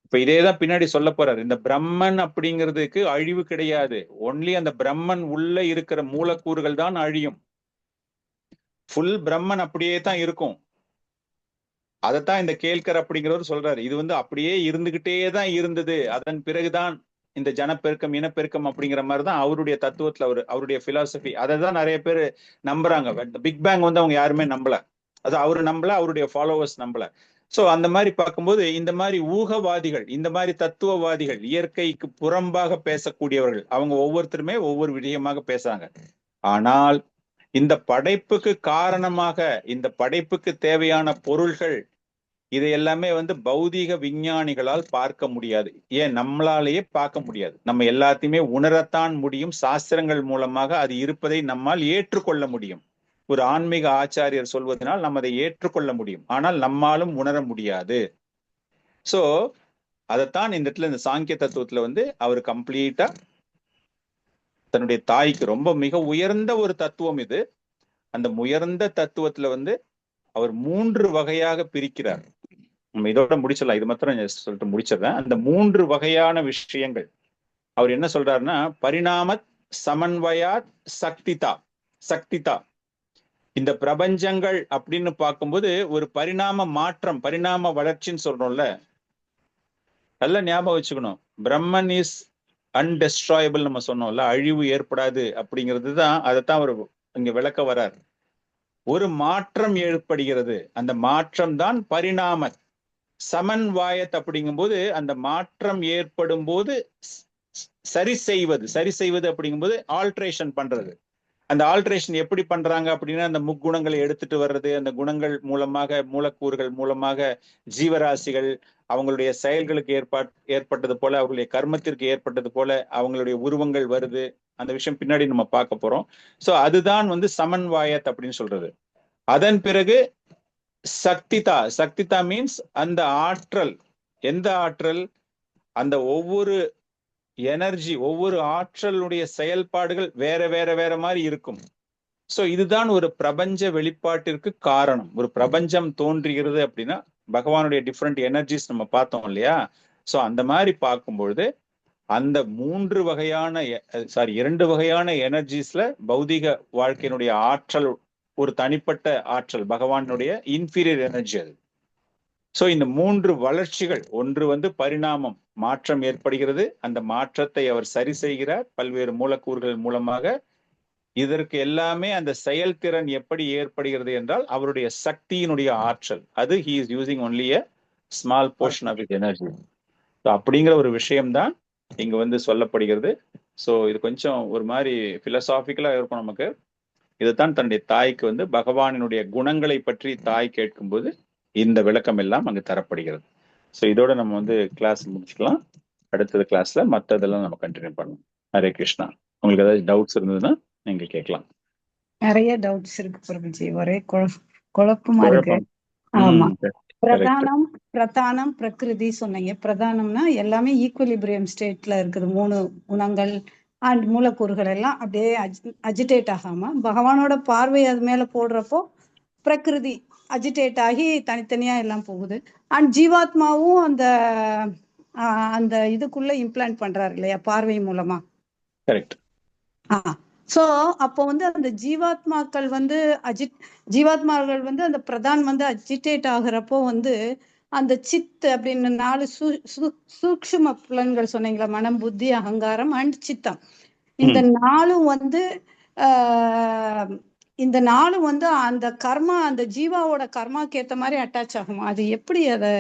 இப்ப இதேதான் பின்னாடி சொல்ல போறாரு. இந்த பிரம்மன் அப்படிங்கிறதுக்கு அழிவு கிடையாது, ஒன்லி அந்த பிரம்மன் உள்ள இருக்கிற மூலக்கூறுகள் தான் அழியும். ஃபுல் பிரம்மன் அப்படியே தான் இருக்கும். அதைத்தான் இந்த கேல்கர் அப்படிங்கிறவர் சொல்றாரு. இது அப்படியே இருந்துகிட்டே தான் இருந்தது, அதன் பிறகுதான் இந்த ஜனப்பெருக்கம் இனப்பெருக்கம் அப்படிங்கிற மாதிரிதான் அவருடைய தத்துவத்துல அவருடைய பிலாசபி. அதை தான் நிறைய பேர் நம்புறாங்க. பிக் பேங் அவங்க யாருமே நம்பல, அது அவரு நம்பல, அவருடைய ஃபாலோவர்ஸ் நம்பல. சோ அந்த மாதிரி பார்க்கும்போது இந்த மாதிரி ஊகவாதிகள், இந்த மாதிரி தத்துவவாதிகள், இயற்கைக்கு புறம்பாக பேசக்கூடியவர்கள், அவங்க ஒவ்வொருத்தருமே ஒவ்வொரு விஷயமாக பேசுறாங்க. ஆனால் இந்த படைப்புக்கு காரணமாக, இந்த படைப்புக்கு தேவையான பொருள்கள், இதை எல்லாமே பௌதீக விஞ்ஞானிகளால் பார்க்க முடியாது. ஏன் நம்மளாலேயே பார்க்க முடியாது. நம்ம எல்லாத்தையுமே உணரத்தான் முடியும். சாஸ்திரங்கள் மூலமாக அது இருப்பதை நம்மால் ஏற்றுக்கொள்ள முடியும். ஒரு ஆன்மீக ஆச்சாரியர் சொல்வதனால் நம்ம அதை ஏற்றுக்கொள்ள முடியும், ஆனால் நம்மாலும் உணர முடியாது. சோ அதைத்தான் இந்த இடத்துல இந்த சாங்கிய தத்துவத்துல அவர் கம்ப்ளீட்டா தன்னுடைய தாய்க்கு ரொம்ப மிக உயர்ந்த ஒரு தத்துவம் இது. அந்த உயர்ந்த தத்துவத்துல அவர் 3 வகையாக பிரிக்கிறார். நம்ம இதோட முடிச்சிடலாம், இது மாத்திரம் சொல்லிட்டு முடிச்சிடுறேன். அந்த 3 வகையான விஷயங்கள் அவர் என்ன சொல்றாருன்னா, பரிணாமத், சமன்வயாத், சக்திதா. இந்த பிரபஞ்சங்கள் அப்படின்னு பார்க்கும்போது ஒரு பரிணாம மாற்றம், பரிணாம வளர்ச்சின்னு சொல்றோம்ல, நல்லா ஞாபகம் வச்சுக்கணும். பிரம்மன் இஸ் அன்டெஸ்ட்ராயபிள் நம்ம சொன்னோம்ல, அழிவு ஏற்படாது அப்படிங்கிறது தான். அதைத்தான் அவர் இங்க விளக்க வர்றார். ஒரு மாற்றம் ஏற்படுகிறது, அந்த மாற்றம் தான் பரிணாம. சமன்வாயத் அப்படிங்கும்போது அந்த மாற்றம் ஏற்படும் போது சரி செய்வது அப்படிங்கும்போது ஆல்ட்ரேஷன் பண்றது. அந்த ஆல்ட்ரேஷன் எப்படி பண்றாங்க அப்படின்னா, அந்த முக்குணங்களை எடுத்துட்டு வர்றது, அந்த குணங்கள் மூலமாக, மூலக்கூறுகள் மூலமாக ஜீவராசிகள் அவங்களுடைய செயல்களுக்கு ஏற்பட்டது போல, அவர்களுடைய கர்மத்திற்கு ஏற்பட்டது போல அவங்களுடைய உருவங்கள் வருது. அந்த விஷயம் பின்னாடி நம்ம பார்க்க போறோம். சோ அதுதான் சமன்வாயத் அப்படின்னு சொல்றது. அதன் பிறகு சக்திதா மீன்ஸ் அந்த ஆற்றல். எந்த ஆற்றல்? அந்த ஒவ்வொரு எனர்ஜி, ஒவ்வொரு ஆற்றலுடைய செயல்பாடுகள் வேற மாதிரி இருக்கும். சோ இதுதான் ஒரு பிரபஞ்ச வெளிப்பாட்டிற்கு காரணம். ஒரு பிரபஞ்சம் தோன்றுகிறது அப்படின்னா பகவானுடைய டிஃப்ரெண்ட் எனர்ஜிஸ் நம்ம பார்த்தோம் இல்லையா. சோ அந்த மாதிரி பார்க்கும்பொழுது அந்த 2 வகையான எனர்ஜிஸ்ல பௌதிக வாழ்க்கையினுடைய ஆற்றல் ஒரு தனிப்பட்ட ஆற்றல், பகவானுடைய இன்ஃபீரியர் எனர்ஜி அது. சோ இந்த 3 வளர்ச்சிகள், ஒன்று பரிணாமம், மாற்றம் ஏற்படுகிறது, அந்த மாற்றத்தை அவர் சரி செய்கிறார் பல்வேறு மூலக்கூறுகள் மூலமாக. இதற்கு எல்லாமே அந்த செயல்திறன் எப்படி ஏற்படுகிறது என்றால் அவருடைய சக்தியினுடைய ஆற்றல். அது he is using only a small portion of his energy. அப்படிங்கிற ஒரு விஷயம்தான் இங்க சொல்லப்படுகிறது. சோ இது கொஞ்சம் ஒரு மாதிரி பிலசாபிக்கலா இருக்கும் நமக்கு. இதுதான் தன்னுடைய தாய்க்கு பகவானினுடைய குணங்களை பற்றி தாய் கேட்கும்போது இந்த விளக்கம் எல்லாம் அங்கு தரப்படுகிறது. சோ இதோட நம்ம கிளாஸ் முடிச்சுக்கலாம். அடுத்தது கிளாஸ்ல மற்றதெல்லாம் நம்ம கண்டினியூ பண்ணலாம். ஹரே கிருஷ்ணா. உங்களுக்கு ஏதாவது டவுட்ஸ் இருந்ததுன்னா நீங்க கேட்கலாம். நிறைய டவுட்ஸ் இருக்கு பிரபுஜி, ஒரே குழப்பமா இருக்கு. குழப்பம். ஆமா, கரெக்ட். பிரதானம் பிரகிருதி சொன்னீங்க. பிரதானம்னா எல்லாமே ஈக்குவலிபிரியம் ஸ்டேட்ல இருக்குது, 3 குணங்கள் அண்ட் மூலக்கூறுகள் எல்லாம் அப்படியே அஜிடேட் ஆகாம பகவானோட பார்வை அது மேல போடுறப்போ பிரகிருதி அஜிடேட் ஆகி தனித்தனியா எல்லாம் போகுது. அண்ட் ஜீவாத்மாவும் அந்த இதுக்குள்ள இம்ப்ளான்ட் பண்றாரு இல்லையா, பார்வை மூலமா. கரெக்ட். சோ அப்போ அந்த ஜீவாத்மாக்கள் ஜீவாத்மாக்கள் அந்த பிரதான் அஜிடேட் ஆகுறப்போ அந்த சித் அப்படின்னு 4 சூக்ஷ்ம புலன்கள் சொன்னீங்களா, மனம், புத்தி, அகங்காரம் அண்ட் சித்தம். இந்த 4ம் இந்த 4ம் அந்த கர்மா, அந்த ஜீவாவோட கர்மாக்கு ஏத்த மாதிரி அட்டாச் ஆகுமா? அது எப்படி அது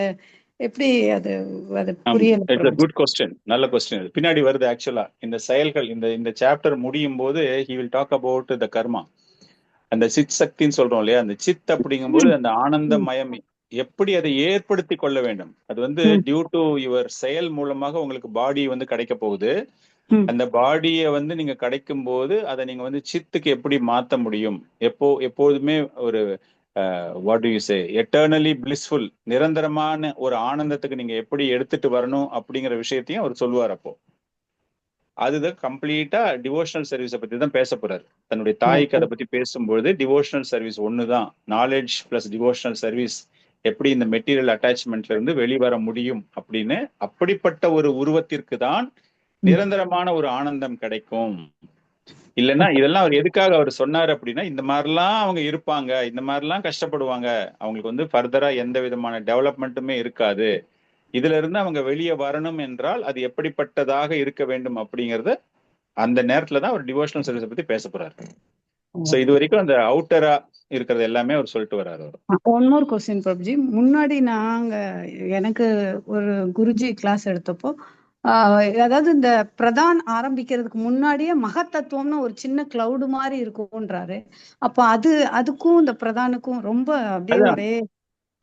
புரியல. குட் கொஸ்டின், நல்ல கொஸ்டின். பின்னாடி வருது. ஆக்சுவலா இந்த செயல்கள் இந்த சாப்டர் முடியும் போது he will talk about the karma. அந்த சித் சக்தின்னு சொல்றோம் இல்லையா, அந்த சித் அப்படிங்கும்போது அந்த ஆனந்தமயம் எப்படி அதை ஏற்படுத்தி கொள்ள வேண்டும். அது டியூ டு யுவர் செயல் மூலமாக உங்களுக்கு பாடி கிடைக்க போகுது. அந்த பாடியை நீங்க கிடைக்கும் போது அதை நீங்க சித்துக்கு எப்படி மாத்த முடியும், எப்போதுமே ஒரு what to you say eternally blissful, நிரந்தரமான ஒரு ஆனந்தத்துக்கு நீங்க எப்படி எடுத்துட்டு வரணும் அப்படிங்கிற விஷயத்தையும் அவர் சொல்லுவார். அப்போ அதுதான் கம்ப்ளீட்டா டிவோஷனல் சர்வீஸை பத்தி தான் பேச போறாரு. தன்னுடைய தாய்க்கு அதை பத்தி பேசும்பொழுது டிவோஷனல் சர்வீஸ் ஒண்ணுதான், நாலேஜ் பிளஸ் டிவோஷனல் சர்வீஸ், எப்படி இந்த மெட்டீரியல் அட்டாச்மெண்ட்ல இருந்து வெளிவர முடியும் அப்படின்னு. அப்படிப்பட்ட ஒரு உருவத்திற்கு தான் நிரந்தரமான ஒரு ஆனந்தம் கிடைக்கும். இல்லைன்னா இதெல்லாம் அவர் எதுக்காக அவர் சொன்னாரு அப்படின்னா, இந்த மாதிரிலாம் அவங்க இருப்பாங்க, இந்த மாதிரிலாம் கஷ்டப்படுவாங்க, அவங்களுக்கு ஃபர்தரா எந்த விதமான டெவலப்மெண்ட்டுமே இருக்காது, இதுல இருந்து அவங்க வெளியே வரணும் என்றால் அது எப்படிப்பட்டதாக இருக்க வேண்டும் அப்படிங்கறத அந்த நேரத்துலதான் அவர் டிவோஷனல் சர்வீஸை பத்தி பேச போறாரு. சோ இது வரைக்கும் அந்த அவுட்டரா இருக்கிறது எல்லாமே அவர் சொல்லிட்டு வர்றாரு. One more question Prabhuji. முன்னாடி எனக்கு ஒரு குருஜி கிளாஸ் எடுத்தப்போ அதாவது இந்த பிரதான் ஆரம்பிக்கிறதுக்கு முன்னாடியே மகத்தத்துவம்னு ஒரு சின்ன கிளவுடு மாதிரி இருக்கும்ன்றாரு. அப்ப அதுக்கும் இந்த பிரதானுக்கும் ரொம்ப அப்படியே ஒரே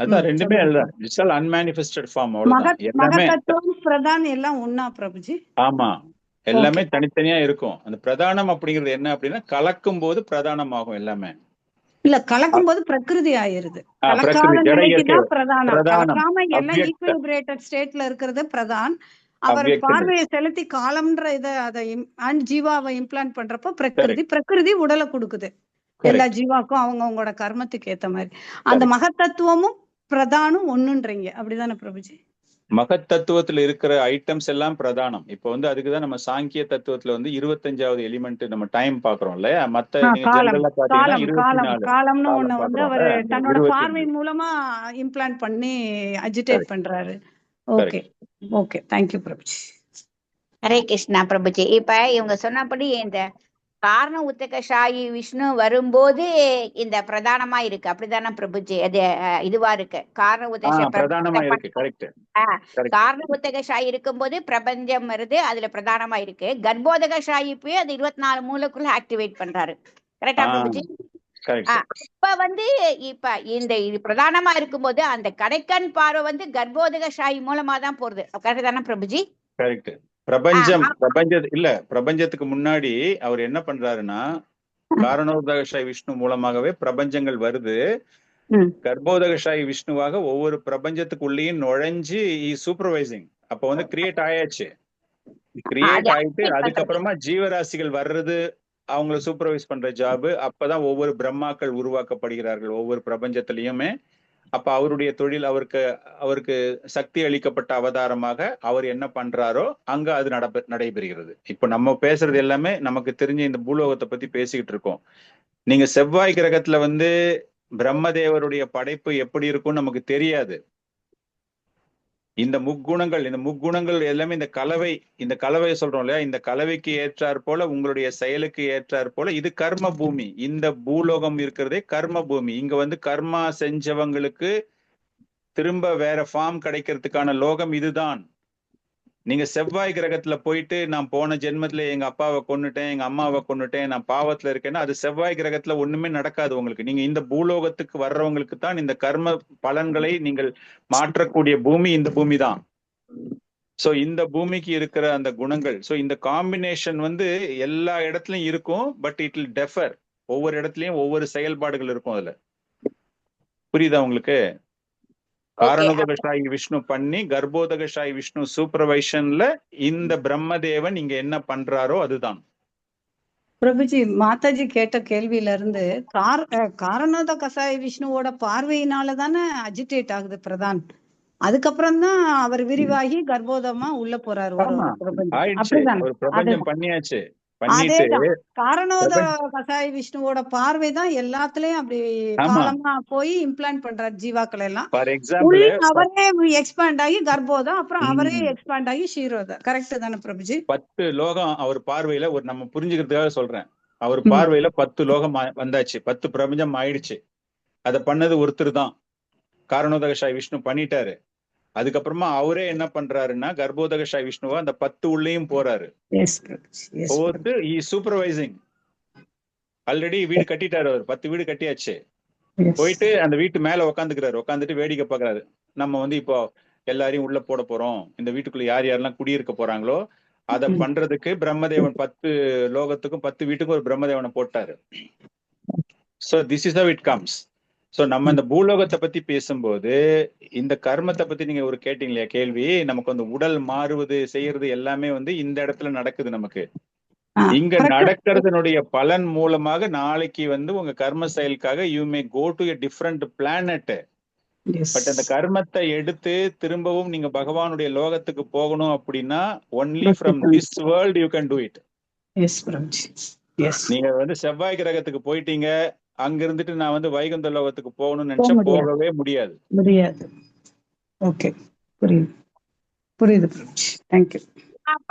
அதான் ரெண்டுமே அதுதான். It's all unmanifested form. அவ்வளவுதான். எல்லாமே மகத்தத்துவம் பிரதான் எல்லாம் ஒண்ணா பிரபுஜி? ஆமா, எல்லாமே தனித்தனியா இருக்கும். அந்த பிரதானம் அப்படிங்கிறது என்ன அப்படின்னா, கலக்கும் போது பிரதானம் ஆகும் எல்லாமே. இல்ல, கலக்கும் போது பிரகிருதி ஆயிருது. கலக்காத நிலைக்குதான் பிரதானம். கலக்காம எல்லாம் ஈக்குவலிபிரேட்டட் ஸ்டேட்ல இருக்கிறது பிரதான். அவர் பார்வையை செலுத்தி காலம்ன்ற அதை ஜீவாவை இம்ப்ளான்ட் பண்றப்போ பிரகிருதி உடலை கொடுக்குது எல்லா ஜீவாக்கும் அவங்களோட கர்மத்துக்கு ஏத்த மாதிரி. அந்த மகத்தத்துவமும் பிரதானும் ஒண்ணுன்றீங்க, அப்படிதானே பிரபுஜி? மகத்தத்துவத்துல இருக்கிற ஐட்டம்ஸ் எல்லாம் பிரதானம். இப்போ அதுக்குதான் நம்ம சாங்கிய தத்துவத்துல 25வது எலிமெண்ட் நம்ம டைம் பாக்குறோம் இல்லையா. மத்த காலம்னு ஒண்ணு அவர் தன்னோட பார்வை மூலமா இம்ப்ளான்ட் பண்ணி அஜிடேட் பண்றாரு. Okay okay, thank you Prabhuji. Hare Krishna Prabhuji. இப்ப இவங்க சொன்னபடி இந்த காரண உத்தகசாயி விஷ்ணு வரும்போது இந்த பிரதானமா இருக்கு, அப்படிதானே பிரபுஜி? அது இதுவா இருக்கு. காரண உத்தகசாயி இருக்கும்போது பிரபஞ்சம் வருது, அதுல பிரதானமா இருக்கு. கர்ப்போதகசாயி போய் அது 24 மூலக்குள்ள ஆக்டிவேட் பண்றாரு. கரெக்டா பிரபுஜி? இப்ப இப்ப இந்த பிரதானமா இருக்கும்போது அந்த கடைக்கண் பார்வை கர்ப்போதகசாயி மூலமா தான் போறது. கரெக்ட் தானே பிரபுஜி? கரெக்ட். பிரபஞ்சத்துக்கு முன்னாடி அவர் என்ன பண்றாருன்னா, காரணோதகசாயி விஷ்ணு மூலமாகவே பிரபஞ்சங்கள் வருது. கர்ப்போதகசாயி விஷ்ணுவாக ஒவ்வொரு பிரபஞ்சத்துக்குள்ளேயும் நுழைஞ்சு சூப்பர்வைசிங். அப்ப கிரியேட் ஆயாச்சு. கிரியேட் ஆயிட்டு அதுக்கப்புறமா ஜீவராசிகள் வர்றது, அவங்களை சூப்பர்வைஸ் பண்ற ஜாபு. அப்பதான் ஒவ்வொரு பிரம்மாக்கள் உருவாக்கப்படுகிறார்கள் ஒவ்வொரு பிரபஞ்சத்திலயுமே. அப்ப அவருடைய தொழில், அவருக்கு சக்தி அளிக்கப்பட்ட அவதாரமாக அவர் என்ன பண்றாரோ அங்க அது நடைபெறுகிறது. இப்ப நம்ம பேசுறது எல்லாமே நமக்கு தெரிஞ்ச இந்த பூலோகத்தை பத்தி பேசிக்கிட்டு இருக்கோம். நீங்க செவ்வாய் கிரகத்துல பிரம்மதேவருடைய படைப்பு எப்படி இருக்கும்னு நமக்கு தெரியாது. இந்த முக்குணங்கள் எல்லாமே இந்த கலவை சொல்றோம் இல்லையா, இந்த கலவைக்கு ஏற்றாற் போல உங்களுடைய செயலுக்கு ஏற்றாற் போல இது கர்ம பூமி. இந்த பூலோகம் இருக்கிறதே கர்ம பூமி. இங்க கர்மா செஞ்சவங்களுக்கு திரும்ப வேற ஃபார்ம் கிடைக்கிறதுக்கான லோகம் இதுதான். நீங்க செவ்வாய் கிரகத்துல போயிட்டு நான் போன ஜென்மத்துல எங்க அப்பாவை கொன்னுட்டேன், எங்க அம்மாவை கொன்னுட்டேன், நான் பாவத்துல இருக்கேன்னா அது செவ்வாய் கிரகத்துல ஒண்ணுமே நடக்காது உங்களுக்கு. நீங்க இந்த பூலோகத்துக்கு வர்றவங்களுக்கு தான் இந்த கர்ம பலன்களை நீங்கள் மாற்றக்கூடிய பூமி இந்த பூமி தான். சோ இந்த பூமிக்கு இருக்கிற அந்த குணங்கள், சோ இந்த காம்பினேஷன் வந்து எல்லா இடத்துலயும் இருக்கும். But it will defer. ஒவ்வொரு இடத்துலயும் ஒவ்வொரு செயல்பாடுகள் இருக்கும். அதுல புரியுதா உங்களுக்கு? காரணோதகசாயி விஷ்ணு பண்ணி கர்ப்போதகசாயி விஷ்ணு சூப்பர்வைஷன்ல இந்த பிரம்மதேவன் இங்க என்ன பண்றாரோ அதுதான். பிரபுஜி, மாதாஜி கேட்ட கேள்வியில இருந்து காரணோத கசாய விஷ்ணுவோட பார்வையினால தானே அஜிடேட் ஆகுது பிரதான். அதுக்கப்புறம் தான் அவர் விரிவாகி கர்ப்போதமா உள்ள போறாரு. ஒரு பிரபஞ்சம் பண்ணியாச்சு. அதேதான் காரணோத கசாய விஷ்ணுவோட பார்வை தான் எல்லாத்துலயும் அப்படி காலமா போய் இம்ப்ளான்ட் பண்றாரு ஜீவாக்கள் எல்லாம். அவரே எக்ஸ்பேண்ட் ஆகி கர்ப்போதா, அப்புறம் அவரே எக்ஸ்பேண்ட் ஆகி ஷீரோதா. கரெக்ட் தானே பிரபுஜி? 10 லோகம் அவர் பார்வையில ஒரு நம்ம புரிஞ்சுக்கிறதுக்காக சொல்றேன். அவர் பார்வையில 10 லோகம் வந்தாச்சு, 10 பிரபஞ்சம் ஆயிடுச்சு. அதை பண்ணது ஒருத்தர் தான், காரணோதகசாய் விஷ்ணு பண்ணிட்டாரு. அதுக்கப்புறமா அவரே என்ன பண்றாருன்னா கர்ப்போதகசாய் விஷ்ணுவா அந்த 10 உள்ளேயும் போறாரு. சூப்பர்வைசிங். ஆல்ரெடி வீடு கட்டிட்டாரு அவர், 10 வீடு கட்டியாச்சு. போயிட்டு அந்த வீட்டு மேல உட்காந்துக்கிறாரு, உட்காந்துட்டு வேடிக்கை பாக்குறாரு. நம்ம வந்து இப்போ எல்லாரையும் உள்ள போட போறோம், இந்த வீட்டுக்குள்ள யார் யாரெல்லாம் குடியிருக்க போறாங்களோ அதை பண்றதுக்கு பிரம்மதேவன் 10 லோகத்துக்கும் 10 வீட்டுக்கும் ஒரு பிரம்மதேவனை போட்டாரு. So this is how it comes. So நம்ம இந்த பூலோகத்தை பத்தி பேசும்போது இந்த கர்மத்தை பத்தி நீங்க ஒரு கேட்டீங்க இல்லையா கேள்வி, நமக்கு வந்து உடல் மாறுவது செய்யறது எல்லாமே வந்து இந்த இடத்துல நடக்குது. நமக்கு இங்க நடக்கிறதுனுடைய பலன் மூலமாக நாளைக்கு வந்து உங்க கர்ம செயலுக்காக you may go to a different planet. But அந்த கர்மத்தை எடுத்து திரும்பவும் நீங்க பகவானுடைய லோகத்துக்கு போகணும் அப்படின்னா only from this world you can do it. நீங்க வந்து செவ்வாய் கிரகத்துக்கு போயிட்டீங்க, அங்க இருந்துட்டு நான் வந்து வைகுந்த லோகத்துக்கு போகணும்னு நினைச்சா போகவே முடியாது. ஓகே, புரியுது. தேங்க்யூ.